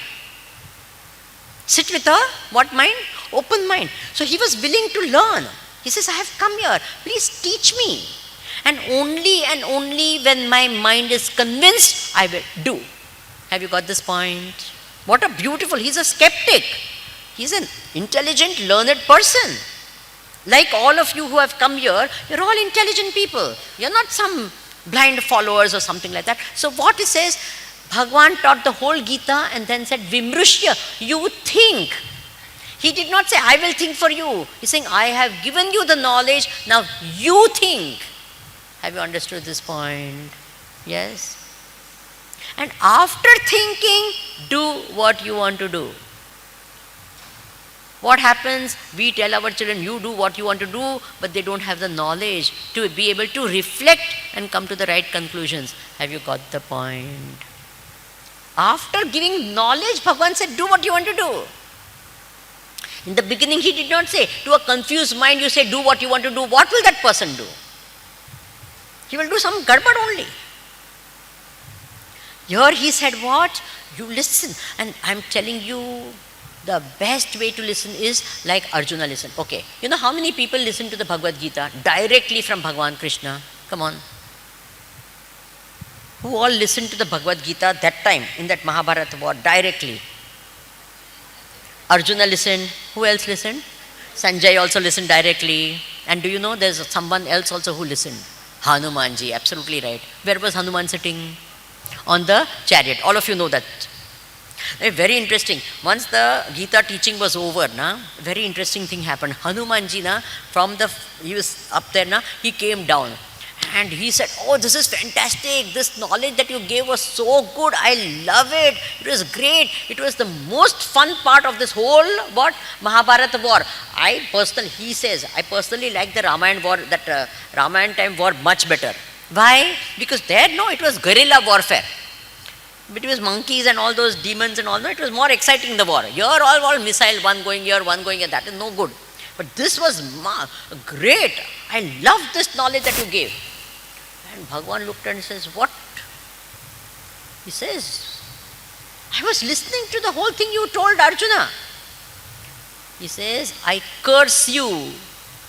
Sit with a what mind? Open mind. So he was willing to learn. He says, I have come here. Please teach me. And only when my mind is convinced, I will do. Have you got this point? What a beautiful, he's a skeptic. He's an intelligent, learned person. Like all of you who have come here, you're all intelligent people. You're not some blind followers or something like that. So what he says, Bhagwan taught the whole Gita and then said, Vimrushya, you think. He did not say, I will think for you. He's saying, I have given you the knowledge, now you think. Have you understood this point? Yes? And after thinking, do what you want to do. What happens? We tell our children, you do what you want to do, but they don't have the knowledge to be able to reflect and come to the right conclusions. Have you got the point? After giving knowledge, Bhagavan said, do what you want to do. In the beginning, he did not say, to a confused mind, you say, do what you want to do. What will that person do? He will do some garbad only. Here he said, what? You listen. And I'm telling you, the best way to listen is like Arjuna listened. Okay, you know how many people listen to the Bhagavad Gita directly from Bhagavan Krishna? Come on. Who all listened to the Bhagavad Gita that time in that Mahabharata war directly? Arjuna listened. Who else listened? Sanjay also listened directly. And do you know there's someone else also who listened? Hanumanji, absolutely right. Where was Hanuman sitting? On the chariot. All of you know that. Very interesting. Once the Gita teaching was over, very interesting thing happened. Hanumanji, he was up there, he came down. And he said, oh, this is fantastic. This knowledge that you gave was so good. I love it. It was great. It was the most fun part of this whole Mahabharata war. He says, I personally like the Ramayana war, that Ramayana time war much better. Why? Because there, it was guerrilla warfare. Between monkeys and all those demons and all that, it was more exciting, the war. Here all missile, one going here, one going here, that is no good. But this was great. I love this knowledge that you gave. And Bhagavan looked and says, what? He says, I was listening to the whole thing you told Arjuna. He says, I curse you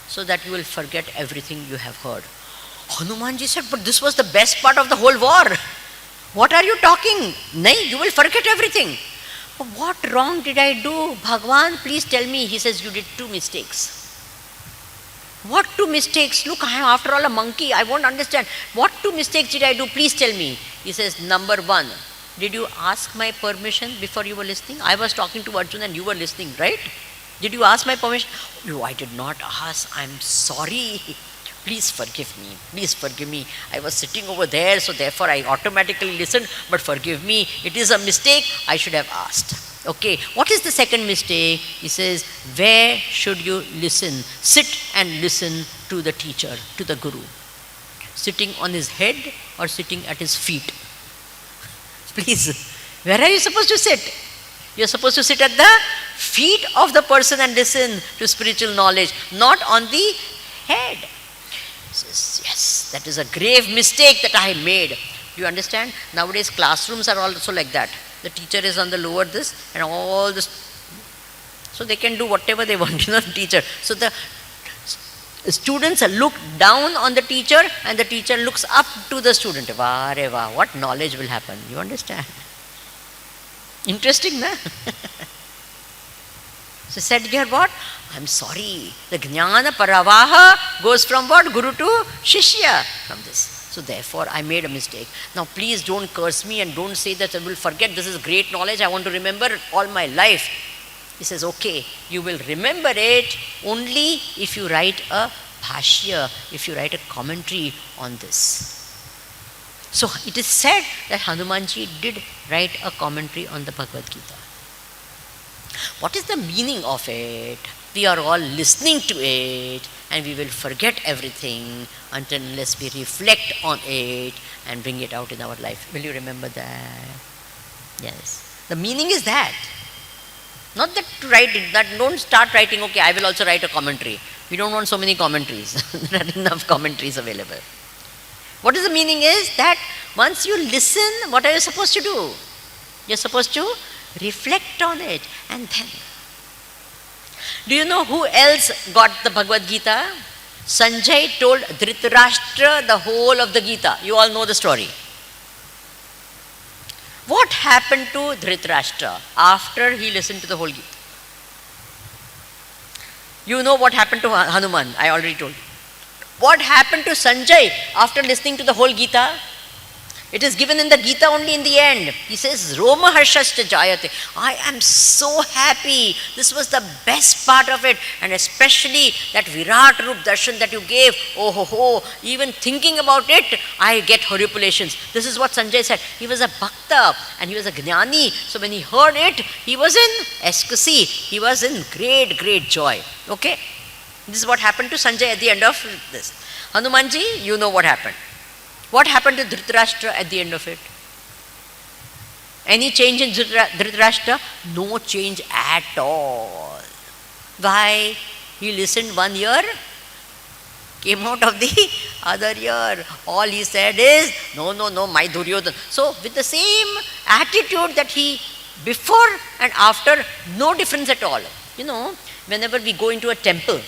so that you will forget everything you have heard. Hanumanji said, but this was the best part of the whole war. What are you talking? Nay, you will forget everything. But what wrong did I do? Bhagavan, please tell me. He says, you did 2 mistakes. What 2 mistakes? Look, I am after all a monkey. I won't understand. What 2 mistakes did I do? Please tell me. He says, number 1, did you ask my permission before you were listening? I was talking to Arjuna and you were listening, right? Did you ask my permission? No, I did not ask. I'm sorry. Please forgive me. Please forgive me. I was sitting over there, so therefore I automatically listened, but forgive me. It is a mistake. I should have asked. Okay, what is the second mistake? He says, where should you listen? Sit and listen to the teacher, to the guru. Sitting on his head or sitting at his feet? Please, where are you supposed to sit? You're supposed to sit at the feet of the person and listen to spiritual knowledge, not on the head. He says, yes, that is a grave mistake that I made. Do you understand? Nowadays classrooms are also like that. The teacher is on the lower this and all this. So they can do whatever they want, the teacher. So the students look down on the teacher and the teacher looks up to the student. Vah, re vah, what knowledge will happen? You understand? Interesting, na? So said here what? I'm sorry. The jnana paravaha goes from what? Guru to shishya. From this. So therefore I made a mistake. Now please don't curse me and don't say that I will forget. This is great knowledge. I want to remember all my life. He says, okay, you will remember it only if you write a bhashya, if you write a commentary on this. So it is said that Hanumanji did write a commentary on the Bhagavad Gita. What is the meaning of it? We are all listening to it and we will forget everything unless we reflect on it and bring it out in our life. Will you remember that? Yes. The meaning is that. Not that to write it, that don't start writing, okay, I will also write a commentary. We don't want so many commentaries. There are enough commentaries available. What is the meaning is that once you listen, what are you supposed to do? You're supposed to reflect on it and then. Do you know who else got the Bhagavad Gita? Sanjay told Dhritarashtra the whole of the Gita. You all know the story. What happened to Dhritarashtra after he listened to the whole Gita? You know what happened to Hanuman, I already told you. What happened to Sanjay after listening to the whole Gita? It is given in the Gita only in the end. He says, Roma harshascha jayate. I am so happy. This was the best part of it. And especially that Virat Rup darshan that you gave. Oh ho ho. Even thinking about it, I get horripulations. This is what Sanjay said. He was a bhakta and he was a jnani. So when he heard it, he was in ecstasy. He was in great, great joy. Okay? This is what happened to Sanjay at the end of this. Hanumanji, you know what happened. What happened to Dhritarashtra at the end of it? Any change in Dhritarashtra? No change at all. Why? He listened 1 year, came out of the other year. All he said is, no, my Duryodhana. So with the same attitude that he, before and after, no difference at all. You know, whenever we go into a temple,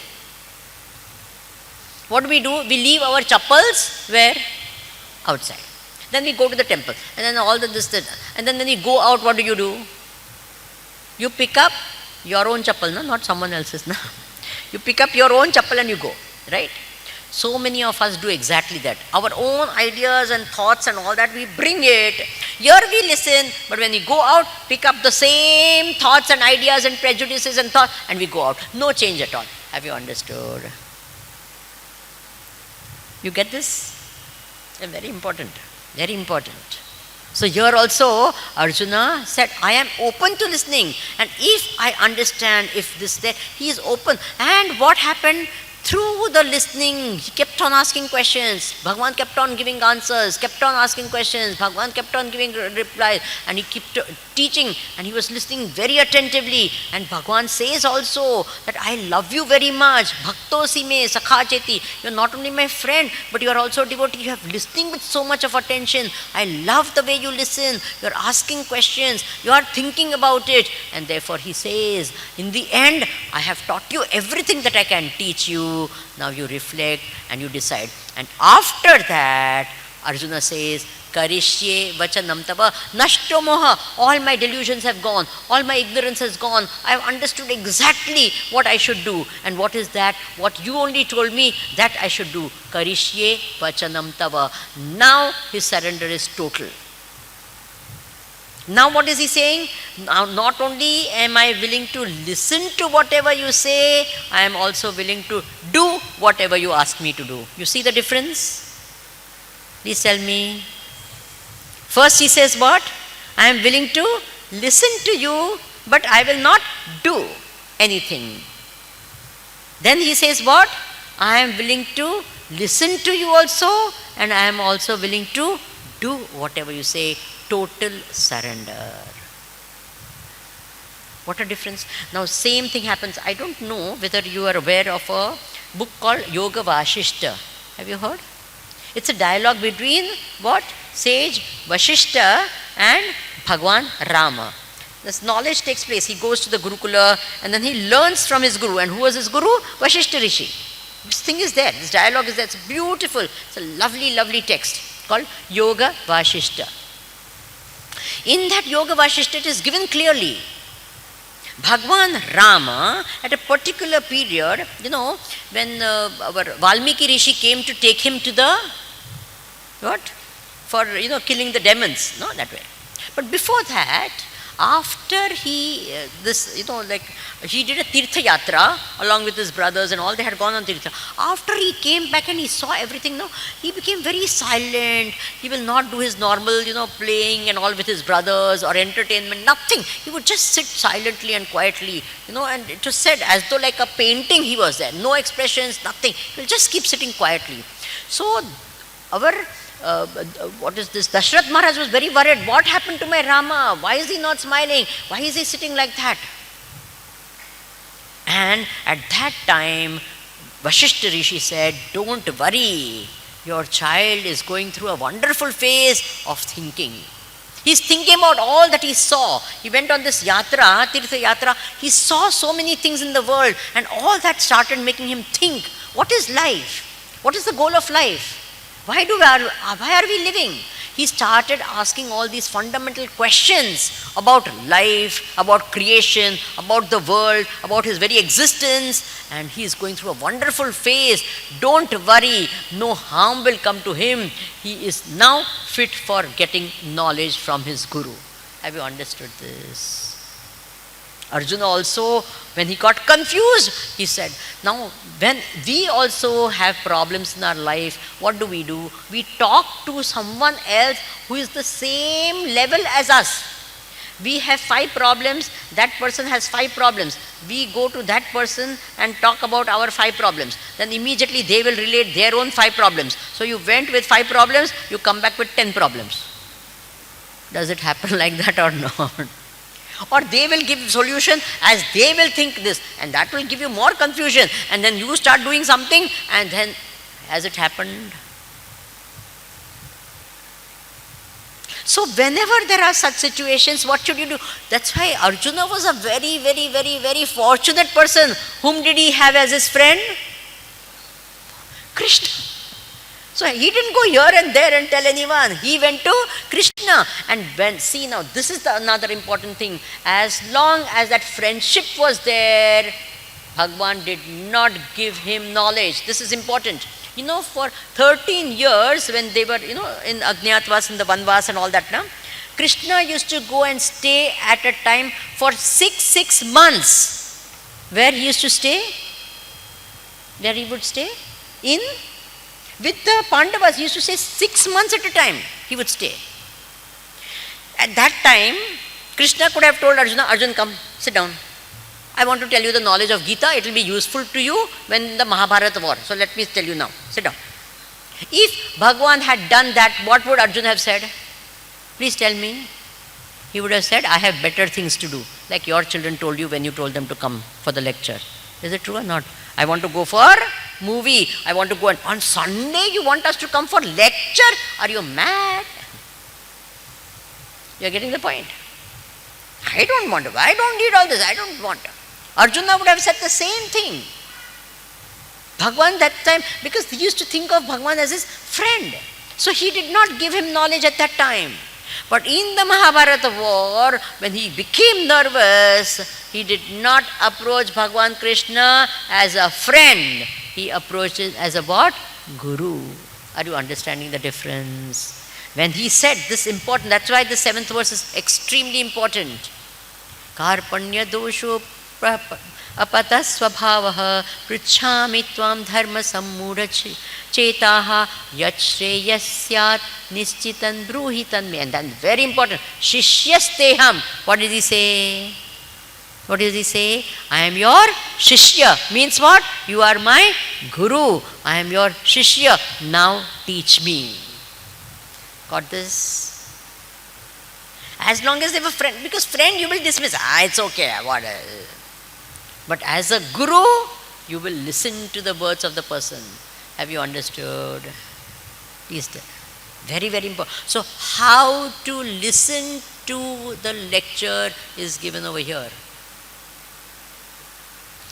what do? We leave our chappals where? Outside. Then we go to the temple and then all this, and then when you go out, what do? You pick up your own chappal, no? Not someone else's. No? You pick up your own chappal and you go, right? So many of us do exactly that. Our own ideas and thoughts and all that, we bring it. Here we listen, but when we go out, pick up the same thoughts and ideas and prejudices and thoughts and we go out. No change at all. Have you understood? You get this? Very important, very important. So here also Arjuna said, I am open to listening and if I understand, if this there, he is open. And what happened? Through the listening, he kept on asking questions. Bhagavan kept on giving answers, kept on asking questions. Bhagavan kept on giving replies and he teaching, and he was listening very attentively. And Bhagwan says also that I love you very much. Bhaktosi me sakha cheti. You are not only my friend, but you are also a devotee. You have listening with so much of attention. I love the way you listen. You are asking questions. You are thinking about it. And therefore he says, in the end, I have taught you everything that I can teach you. Now you reflect and you decide. And after that, Arjuna says, Karishye vachanam tava nashto moha. All my delusions have gone. All my ignorance has gone. I have understood exactly what I should do. And what is that? What you only told me, that I should do. Karishye vachanam tava. Now his surrender is total. Now what is he saying? Now not only am I willing to listen to whatever you say, I am also willing to do whatever you ask me to do. You see the difference? Please tell me. First he says what? I am willing to listen to you, but I will not do anything. Then he says what? I am willing to listen to you also, and I am also willing to do whatever you say. Total surrender. What a difference. Now same thing happens. I don't know whether you are aware of a book called Yoga Vashishta. Have you heard? It's a dialogue between what? Sage Vashishta and Bhagwan Rama. This knowledge takes place. He goes to the Gurukula and then he learns from his guru. And who was his guru? Vashishta Rishi. This thing is there. This dialogue is there. It's beautiful. It's a lovely, lovely text called Yoga Vashishta. In that Yoga Vashishta it is given clearly. Bhagwan Rama, at a particular period, when our Valmiki Rishi came to take him to the, what? For, killing the demons, no, that way. But before that, after he, he did a Tirtha Yatra along with his brothers and all, they had gone on Tirtha. After he came back and he saw everything, he became very silent. He will not do his normal, playing and all with his brothers or entertainment, nothing. He would just sit silently and quietly, and it was said as though like a painting he was there. No expressions, nothing. He will just keep sitting quietly. So, our what is this? Dashrath Maharaj was very worried. What happened to my Rama? Why is he not smiling? Why is he sitting like that? And at that time, Vashishta Rishi said, don't worry. Your child is going through a wonderful phase of thinking. He's thinking about all that he saw. He went on this yatra, Tirtha Yatra. He saw so many things in the world, and all that started making him think, what is life? What is the goal of life? Why are we living? He started asking all these fundamental questions about life, about creation, about the world, about his very existence, and he is going through a wonderful phase. Don't worry, no harm will come to him. He is now fit for getting knowledge from his guru. Have you understood this? Arjuna also, when he got confused, he said, now when we also have problems in our life, what do? We talk to someone else who is the same level as us. We have 5 problems, that person has 5 problems. We go to that person and talk about our 5 problems. Then immediately they will relate their own 5 problems. So you went with 5 problems, you come back with 10 problems. Does it happen like that or not? Or they will give solution as they will think this, and that will give you more confusion, and then you start doing something, and then has it happened? So whenever there are such situations, what should you do? That's why Arjuna was a very, very, very, very fortunate person. Whom did he have as his friend? Krishna. So he didn't go here and there and tell anyone. He went to Krishna. And see now, this is another important thing. As long as that friendship was there, Bhagwan did not give him knowledge. This is important. For 13 years when they were, in Ajñatvas, in the Vanvas and all that, Krishna used to go and stay at a time for 6 months. Where he used to stay? Where he would stay? With the Pandavas, he used to stay 6 months at a time, he would stay. At that time, Krishna could have told Arjuna, Arjuna, come, sit down. I want to tell you the knowledge of Gita. It will be useful to you when the Mahabharata war. So let me tell you now. Sit down. If Bhagwan had done that, what would Arjuna have said? Please tell me. He would have said, I have better things to do. Like your children told you when you told them to come for the lecture. Is it true or not? I want to go for movie. I want to go on Sunday you want us to come for lecture? Are you mad? You are getting the point. I don't want to. I don't need all this. I don't want to. Arjuna would have said the same thing. Bhagwan that time, because he used to think of Bhagwan as his friend. So he did not give him knowledge at that time. But in the Mahabharata war, when he became nervous, he did not approach Bhagwan Krishna as a friend. He approached it as a what? Guru. Are you understanding the difference? When he said this important, that's why the 7th verse is extremely important. Karpanya dosho apata svabhavaha pruchhami tvam dharma sammudha chetaha yat shreyasyat nischitan bruhitan me. And then very important, shishyasteham. What did he say? What does he say? I am your shishya. Means what? You are my guru. I am your shishya. Now teach me. Got this? As long as they were friend, because friend you will dismiss. It's okay. What? But as a guru, you will listen to the words of the person. Have you understood? Please tell. Very, very important. So, how to listen to the lecture is given over here.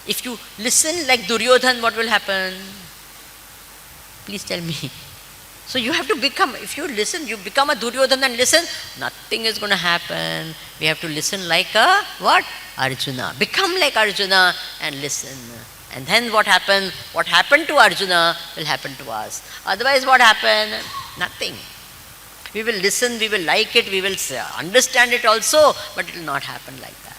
If you listen like Duryodhan, what will happen? Please tell me. So you have to become, if you listen, you become a Duryodhan and listen, nothing is going to happen. We have to listen like a what? Arjuna. Become like Arjuna and listen. And then what happened? What happened to Arjuna will happen to us. Otherwise what happened? Nothing. We will listen, we will like it, we will understand it also, but it will not happen like that.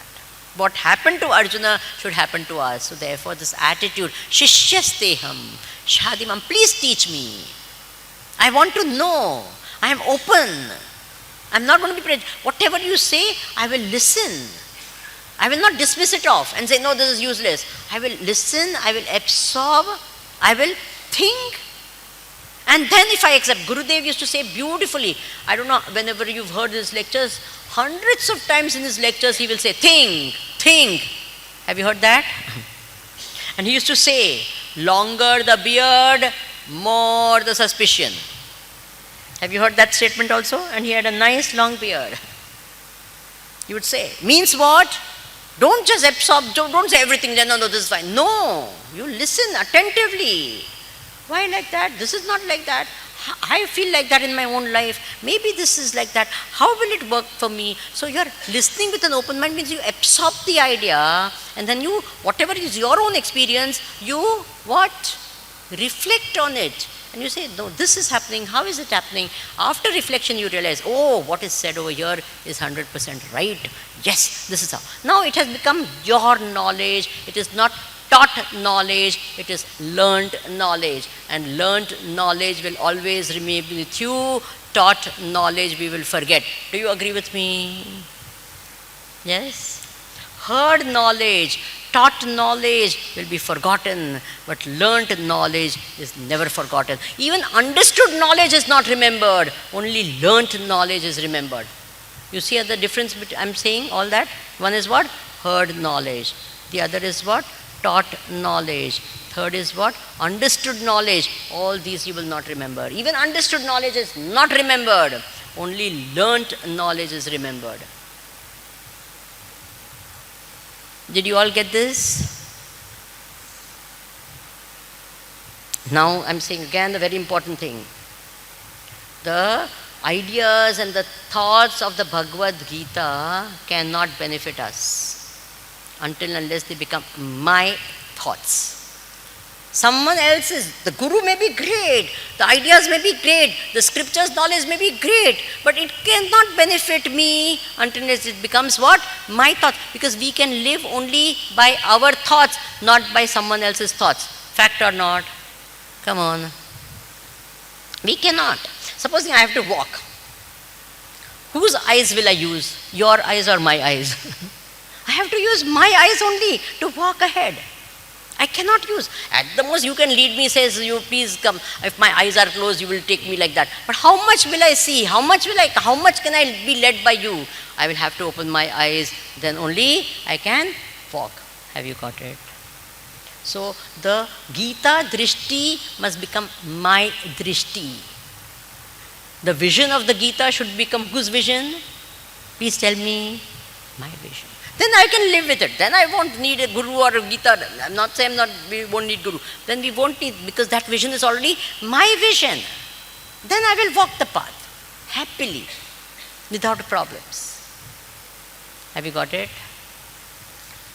What happened to Arjuna should happen to us. So therefore this attitude, Shishyasteham, Shadimam, please teach me. I want to know. I am open. I am not going to be prejudiced. Whatever you say, I will listen. I will not dismiss it off and say, no, this is useless. I will listen, I will absorb, I will think. And then if I accept, Gurudev used to say beautifully, I don't know, whenever you've heard his lectures, hundreds of times in his lectures he will say, think, think. Have you heard that? And he used to say, longer the beard, more the suspicion. Have you heard that statement also? And he had a nice long beard. He would say, means what? Don't just absorb, don't say everything, no, this is fine. No, you listen attentively. Why like that? This is not like that. I feel like that in my own life. Maybe this is like that. How will it work for me? So you're listening with an open mind means you absorb the idea and then you, whatever is your own experience, you what? Reflect on it. And you say, no, this is happening. How is it happening? After reflection, you realize, oh, what is said over here is 100% right. Yes, this is how. Now it has become your knowledge. It is not taught knowledge. It is learned knowledge. And learned knowledge will always remain with you. Taught knowledge we will forget. Do you agree with me? Yes? Heard knowledge, taught knowledge will be forgotten, but learnt knowledge is never forgotten. Even understood knowledge is not remembered, only learnt knowledge is remembered. You see the difference between, I'm saying all that? One is what? Heard knowledge. The other is what? Taught knowledge. Third is what? Understood knowledge. All these you will not remember. Even understood knowledge is not remembered, only learnt knowledge is remembered. Did you all get this? Now I'm saying again the very important thing. The ideas and the thoughts of the Bhagavad Gita cannot benefit us until unless they become my thoughts. Someone else's, the guru may be great, the ideas may be great, the scriptures knowledge may be great, but it cannot benefit me until it becomes what? My thoughts. Because we can live only by our thoughts, not by someone else's thoughts. Fact or not? Come on. We cannot. Supposing I have to walk. Whose eyes will I use? Your eyes or my eyes? I have to use my eyes only to walk ahead. I cannot use. At the most you can lead me, says you please come. If my eyes are closed, you will take me like that. But how much will I see? How much can I be led by you? I will have to open my eyes, then only I can walk. Have you got it? So the Gita Drishti must become my Drishti. The vision of the Gita should become whose vision? Please tell me. My vision. Then I can live with it. Then I won't need a guru or a Gita. I'm not saying we won't need guru. Then we won't need, because that vision is already my vision. Then I will walk the path happily, without problems. Have you got it?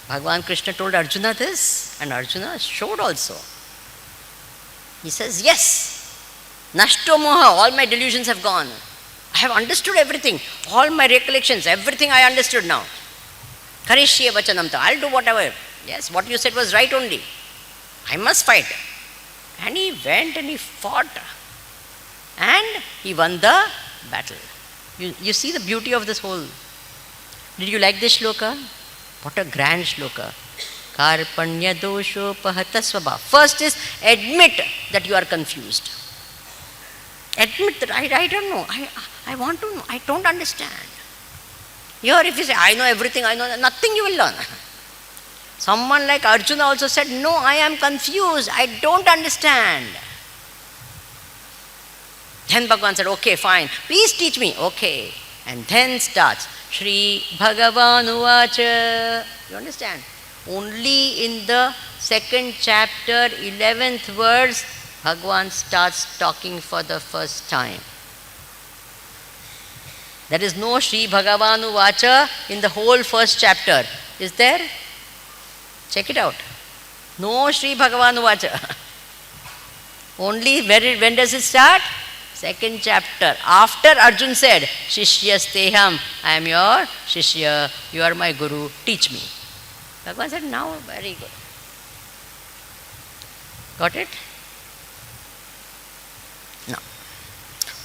Bhagavan Krishna told Arjuna this, and Arjuna showed also. He says, yes, Nashto Moha, all my delusions have gone. I have understood everything, all my recollections, everything I understood now. Karishye vachanam, I'll do whatever. Yes, what you said was right only. I must fight. And he went and he fought. And he won the battle. You see the beauty of this whole. Did you like this shloka? What a grand shloka. Karpanya dosho pahata svabha. First is admit that you are confused. Admit that I don't know. I want to know. I don't understand. Here if you say, I know everything, I know nothing, you will learn. Someone like Arjuna also said, no, I am confused. I don't understand. Then Bhagavan said, okay, fine. Please teach me. Okay. And then starts. Shri Bhagavan Uvacha. You understand? Only in the 2nd chapter, 11th verse, Bhagavan starts talking for the first time. There is no Shri Bhagavan Uvacha in the whole 1st chapter. Is there? Check it out. No Shri Bhagavan Uvacha. Only when does it start? 2nd chapter. After Arjun said, Shishyasteham, I am your Shishya, you are my Guru, teach me. Bhagavan said, now very good. Got it? Now,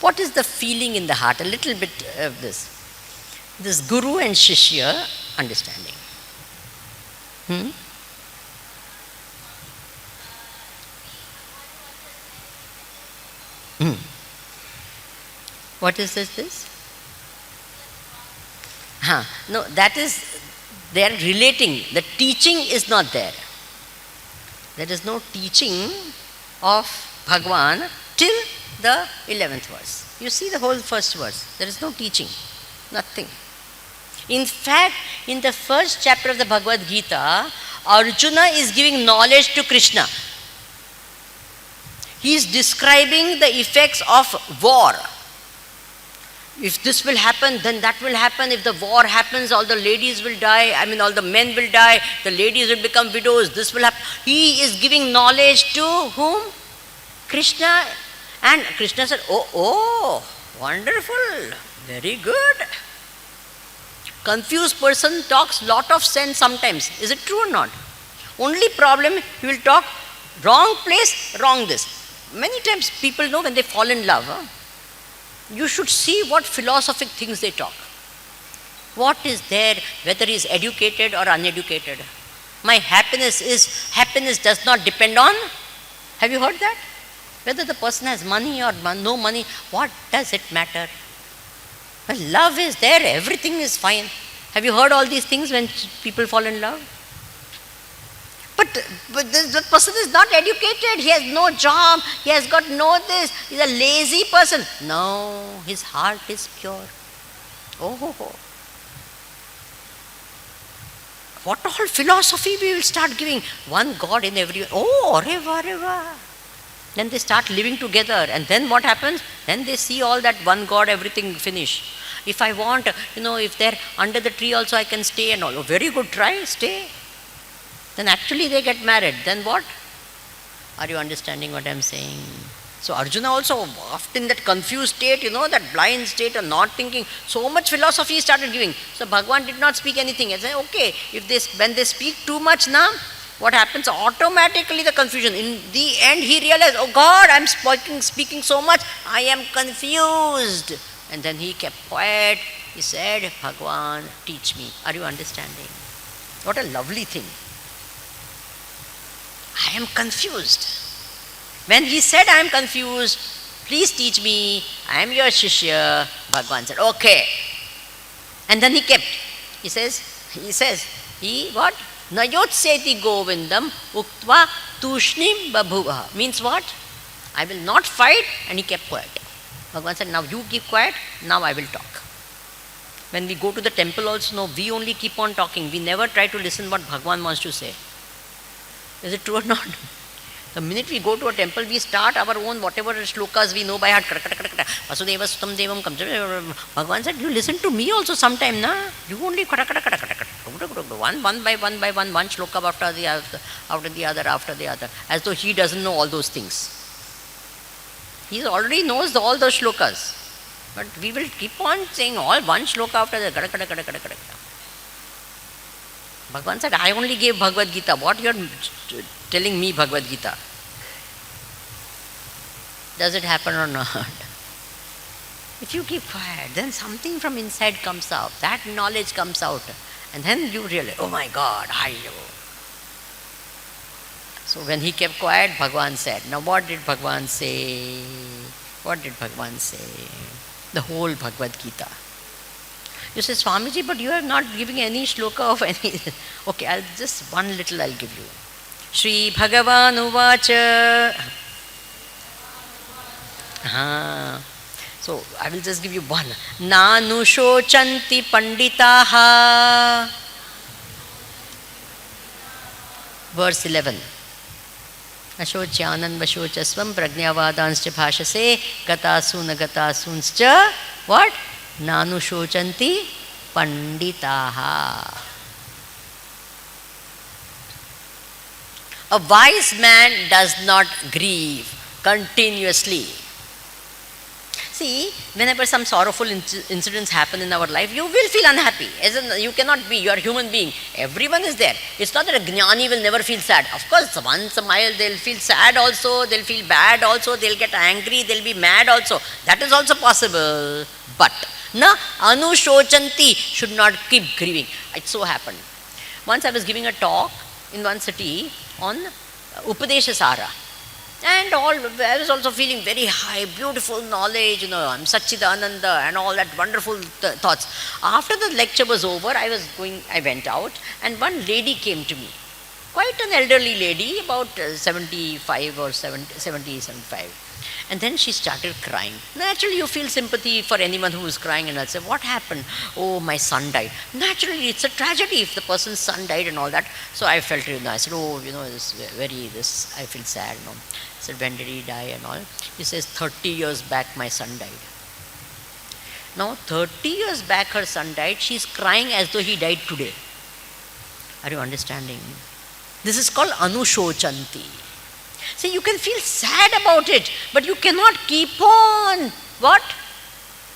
what is the feeling in the heart? A little bit of this. This Guru and Shishya understanding. What is this? No, that is, they are relating. The teaching is not there. There is no teaching of Bhagavan till the 11th verse. You see the whole first verse. There is no teaching. Nothing. In fact, in the 1st chapter of the Bhagavad Gita, Arjuna is giving knowledge to Krishna. He is describing the effects of war. If this will happen, then that will happen. If the war happens, all the ladies will die. All the men will die. The ladies will become widows. This will happen. He is giving knowledge to whom? Krishna. And Krishna said, oh, wonderful. Very good. Confused person talks lot of sense sometimes. Is it true or not? Only problem, he will talk wrong place, wrong this. Many times people know when they fall in love, you should see what philosophic things they talk. What is there, whether he is educated or uneducated. My happiness does not depend on, have you heard that? Whether the person has money or no money, what does it matter? Well, love is there, everything is fine. Have you heard all these things when people fall in love? But the person is not educated, he has no job, he has got no this, he is a lazy person. No, his heart is pure. What all philosophy we will start giving? One God in everyone. Areva. Then they start living together, and then what happens? Then they see all that one God, everything finish. If I want, if they're under the tree also I can stay and all. Very good, try, stay. Then actually they get married. Then what? Are you understanding what I'm saying? So Arjuna also, often in that confused state, that blind state of not thinking, so much philosophy he started giving. So Bhagavan did not speak anything. He said, okay, when they speak too much now, what happens? Automatically the confusion. In the end he realized, oh God, I'm speaking so much, I am confused. And then he kept quiet. He said, Bhagavan, teach me. Are you understanding? What a lovely thing. am confused. When he said, I am confused, please teach me, I am your Shishya, Bhagavan said, okay. And then he kept. He says, what? Nayotseti Govindam Uktva Tushnim Babhuva. Means what? I will not fight, and he kept quiet. Bhagavan said, now you keep quiet, now I will talk. When we go to the temple also, no, we only keep on talking. We never try to listen what Bhagavan wants to say. Is it true or not? The minute we go to a temple, we start our own whatever shlokas we know by heart. Vasudeva Sutam Devam comes. Bhagavan said, you listen to me also sometime, na? You only one by one shloka after the other, as though he doesn't know all those things. He already knows all those shlokas. But we will keep on saying all one shloka after the other. Bhagavan said, I only gave Bhagavad Gita. What you are telling me Bhagavad Gita? Does it happen or not? If you keep quiet, then something from inside comes out. That knowledge comes out. And then you realize, oh my God, I know. So when he kept quiet, Bhagavan said, now what did Bhagavan say? What did Bhagavan say? The whole Bhagavad Gita. You say, Swamiji, but you are not giving any shloka of any. Okay, I'll just one little I'll give you. Shri Bhagavan Uvacha. So I will just give you one. Nanusho-chanti panditaha. Verse 11. Ashocyanan vashochasvam prajnavadanscha bhashase gatasuna what? Nanusho-chanti panditaha. A wise man does not grieve continuously. See, whenever some sorrowful incidents happen in our life, you will feel unhappy. As in, you cannot be, you are a human being. Everyone is there. It's not that a jnani will never feel sad. Of course, once in a while they'll feel sad also, they'll feel bad also, they'll get angry, they'll be mad also. That is also possible. But, na anushochanti, should not keep grieving. It so happened. Once I was giving a talk in one city on Upadeshasara. And I was also feeling very high, beautiful knowledge, I'm Satchidananda and all that wonderful thoughts. After the lecture was over, I went out and one lady came to me. Quite an elderly lady, about 75 or 75. And then she started crying. Naturally, you feel sympathy for anyone who is crying, and I'll say, what happened? Oh, my son died. Naturally, it's a tragedy if the person's son died and all that. So I felt, I said, I feel sad. I said, when did he die and all? He says, 30 years back my son died. Now, 30 years back her son died, she's crying as though he died today. Are you understanding? This is called anushochanti. See, you can feel sad about it, but you cannot keep on. What?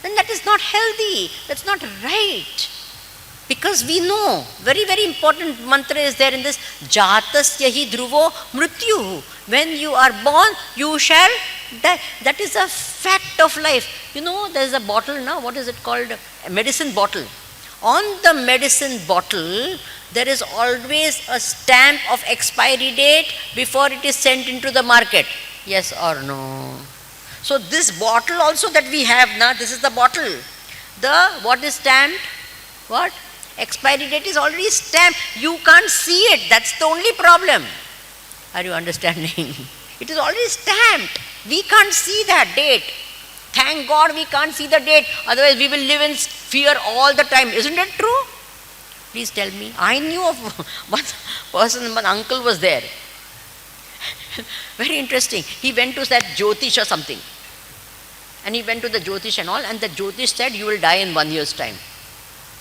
Then that is not healthy. That's not right. Because we know, very, very important mantra is there in this, Jatasya hi dhruvo mrityu. When you are born, you shall die. That is a fact of life. There is a bottle now, what is it called? A medicine bottle. On the medicine bottle, there is always a stamp of expiry date before it is sent into the market. Yes or no? So this bottle also that we have now, this is the bottle. What is stamped? What? Expiry date is already stamped. You can't see it. That's the only problem. Are you understanding? It is already stamped. We can't see that date. Thank God we can't see the date. Otherwise we will live in fear all the time. Isn't it true? Please tell me. I knew of one person, one uncle was there. Very interesting. He went to that Jyotish or something. And he went to the Jyotish and all, and the Jyotish said, you will die in 1 year's time.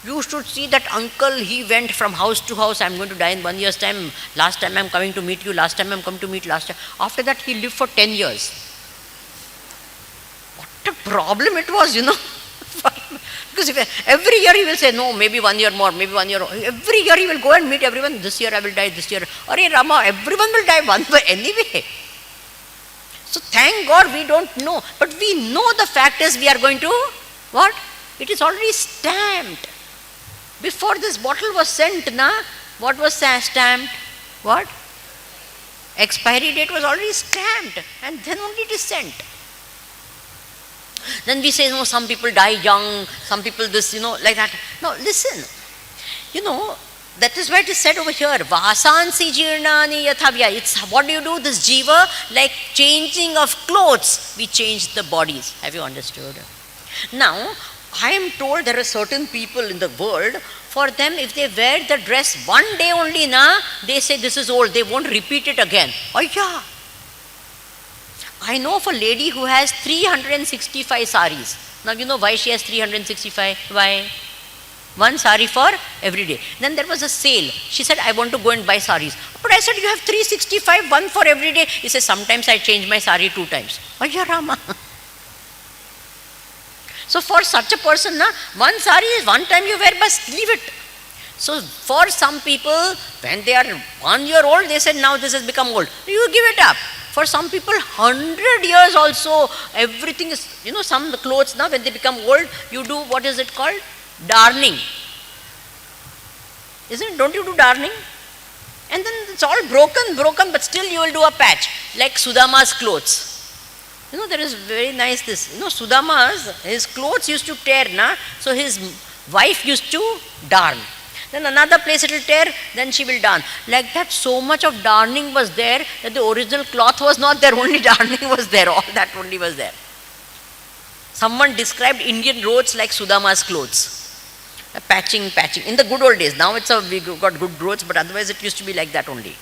You should see that uncle, he went from house to house, I'm going to die in 1 year's time. Last time I'm coming to meet you, last time I'm coming to meet last time. After that he lived for 10 years. What a problem it was, Because if every year he will say, no, maybe 1 year more, maybe 1 year more. Every year he will go and meet everyone. This year I will die, this year. Arey Rama, everyone will die one way anyway. So thank God we don't know. But we know the fact is we are going to, what? It is already stamped. Before this bottle was sent, what was stamped? What? Expiry date was already stamped, and then only it is sent. Then we say, no, some people die young, some people this, like that. No, listen. That is why it is said over here, Vasansi jirnani yathavya. It's what do you do? This jiva, like changing of clothes, we change the bodies. Have you understood? Now, I am told there are certain people in the world, for them, if they wear the dress one day only, they say this is old, they won't repeat it again. Oh yeah. I know of a lady who has 365 saris. Now you know why she has 365? Why? One sari for every day. Then there was a sale. She said, I want to go and buy saris. But I said, you have 365, one for every day. He says, sometimes I change my sari 2 times. Ayya Rama. So for such a person, one sari is one time you wear, but leave it. So for some people, when they are 1 year old, they said, now this has become old. You give it up. For some people, 100 years also, everything is, some the clothes now, when they become old, you do, what is it called? Darning. Isn't it? Don't you do darning? And then it's all broken, but still you will do a patch, like Sudama's clothes. There is very nice this. Sudama's, his clothes used to tear, so his wife used to darn. Then another place it will tear, then she will darn. Like that, so much of darning was there that the original cloth was not there, only darning was there, all that only was there. Someone described Indian roads like Sudama's clothes. Patching. In the good old days, now we got good roads, but otherwise it used to be like that only.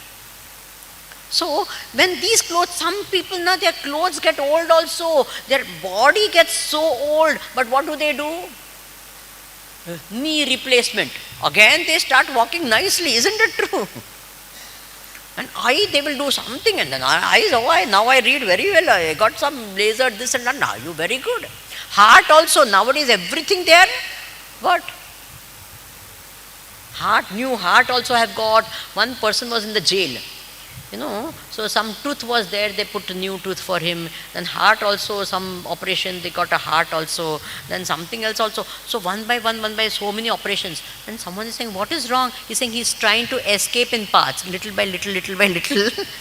So, when these clothes, some people, their clothes get old also, their body gets so old, but what do? Knee replacement. Again they start walking nicely, isn't it true? And they will do something, and then eyes, now I read very well, I got some laser, this and that, now you very good. Heart also, nowadays everything there, what? Heart, new heart also have got. One person was in the jail, so some tooth was there, they put a new tooth for him. Then heart also, some operation, they got a heart also. Then something else also. So one by so many operations. And someone is saying, what is wrong? He's saying he's trying to escape in parts, little by little,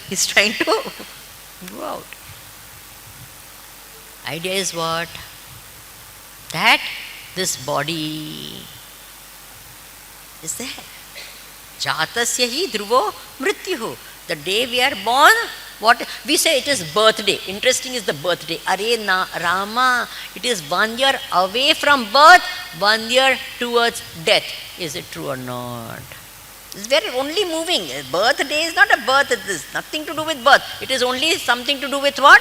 he's trying to go out. Idea is what? That this body is there. Jatasya hi dhruvo mrityuhu. The day we are born, what we say, it is birthday. Interesting is the birthday. Rama, it is 1 year away from birth, 1 year towards death. Is it true or not? It's very only moving. Birthday is not a birth, it is nothing to do with birth. It is only something to do with what?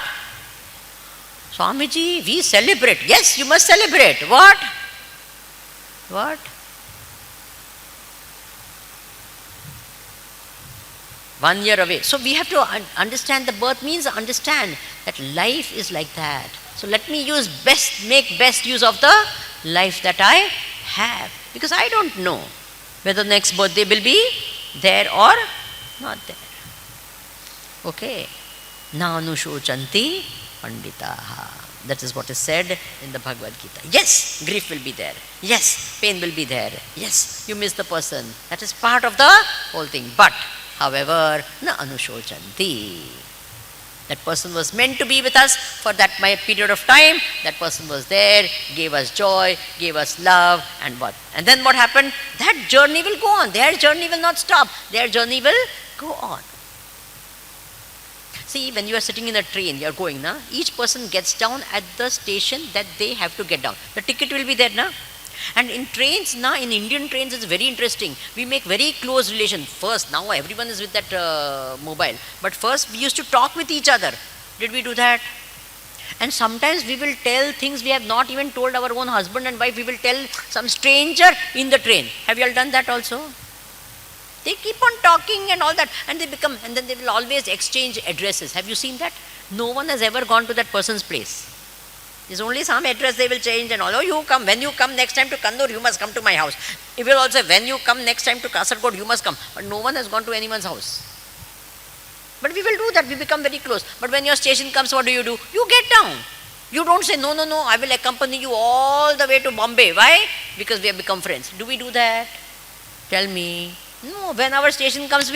Swamiji, we celebrate. Yes, you must celebrate. What? What? 1 year away. So we have to understand the birth means understand that life is like that. So let me make best use of the life that I have. Because I don't know whether next birthday will be there or not there. Okay. Nanushocanti panditaha. That is what is said in the Bhagavad Gita. Yes, grief will be there. Yes, pain will be there. Yes, you miss the person. That is part of the whole thing. But however, na anushocanti. That person was meant to be with us for that period of time. That person was there, gave us joy, gave us love, and what? And then what happened? That journey will go on. Their journey will not stop. Their journey will go on. See, when you are sitting in a train, you are going, each person gets down at the station that they have to get down. The ticket will be there, And in trains, in Indian trains, it's very interesting. We make very close relation. First, now everyone is with that mobile. But first, we used to talk with each other. Did we do that? And sometimes we will tell things we have not even told our own husband and wife. We will tell some stranger in the train. Have you all done that also? They keep on talking and all that. And then they will always exchange addresses. Have you seen that? No one has ever gone to that person's place. There's only some address they will change and all. When you come next time to Kannur, you must come to my house. It will also, when you come next time to Kasargod, you must come. But no one has gone to anyone's house. But we will do that, we become very close. But when your station comes, what do? You get down. You don't say, no, I will accompany you all the way to Bombay. Why? Because we have become friends. Do we do that? Tell me. No, when our station comes,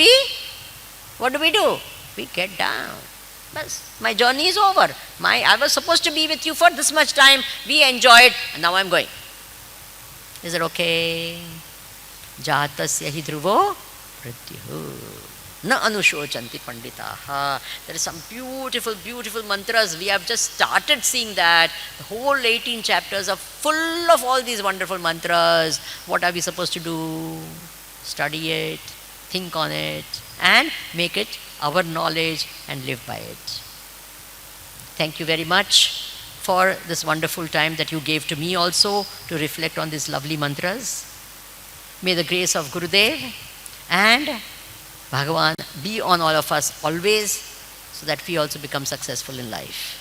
what do? we get down. Bas, my journey is over. I was supposed to be with you for this much time. We enjoyed, and now I'm going. Is it okay? Jatasya hi dhruvo pratyuh. Na anushocanti panditaha. There is some beautiful, beautiful mantras. We have just started seeing that. The whole 18 chapters are full of all these wonderful mantras. What are we supposed to do? Study it, think on it, and make it our knowledge and live by it. Thank you very much for this wonderful time that you gave to me also to reflect on these lovely mantras. May the grace of Gurudev and Bhagavan be on all of us always, so that we also become successful in life.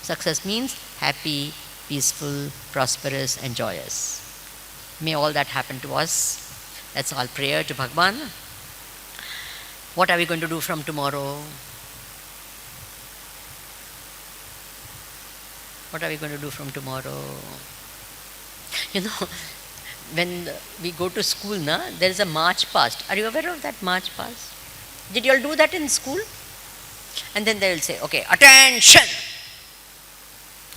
Success means happy, peaceful, prosperous and joyous. May all that happen to us. That's all prayer to Bhagavan. What are we going to do from tomorrow? What are we going to do from tomorrow? You know, when we go to school, there is a march past. Are you aware of that march past? Did you all do that in school? And then they will say, okay, attention!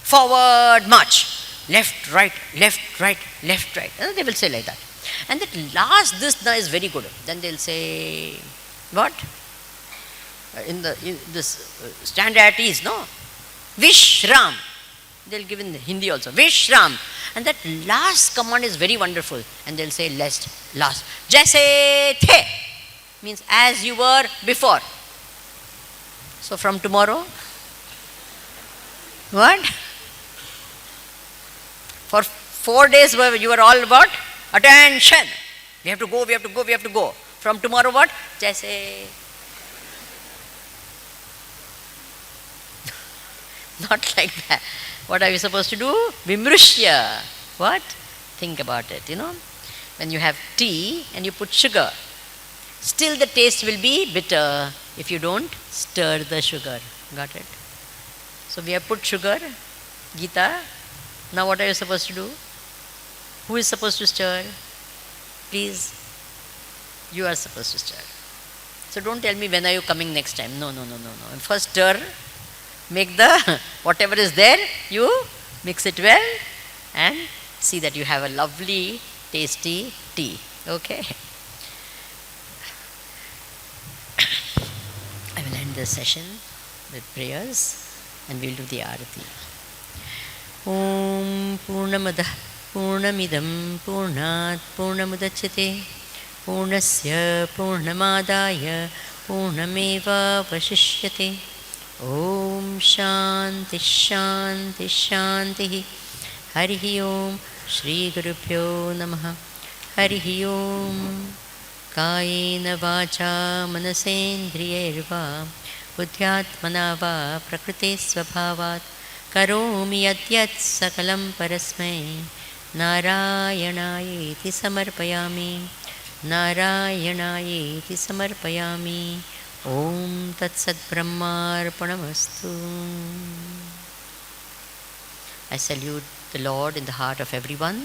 Forward, march! Left, right, left, right, left, right. And they will say like that. And that last this is very good. Then they will say, what? In this stand at ease, no? Vishram. They'll give in Hindi also. Vishram. And that last command is very wonderful. And they'll say last. Jaise the. Means as you were before. So from tomorrow, what? For 4 days you were all about attention. We have to go, we have to go, we have to go. From tomorrow what? Jaise. Not like that. What are we supposed to do? Vimrushya. What? Think about it, When you have tea and you put sugar, still the taste will be bitter if you don't stir the sugar. Got it? So we have put sugar, Gita. Now what are you supposed to do? Who is supposed to stir? Please, you are supposed to stir. So don't tell me when are you coming next time. No. First stir. Make the, whatever is there, you mix it well and see that you have a lovely, tasty tea. Okay? I will end this session with prayers and we will do the arati. Om Purnamadah Purnamidam Purnat Purnamudachyate Purnasya Purnamadaya Purnameva Vashishyate. Om Shanti Shanti Shanti. Harihi Om Shri Gurubhyo Namaha. Harihi Om. Kayena Vacha Manasendriyerva Buddhyatmana va Prakriti Svabhavat Karomi Yadyat Sakalam Parasmai Narayanayeeti Samarpayami. Narayanayeeti Samarpayami. Om Tat Sat Brahmarpanamastu. I salute the Lord in the heart of everyone.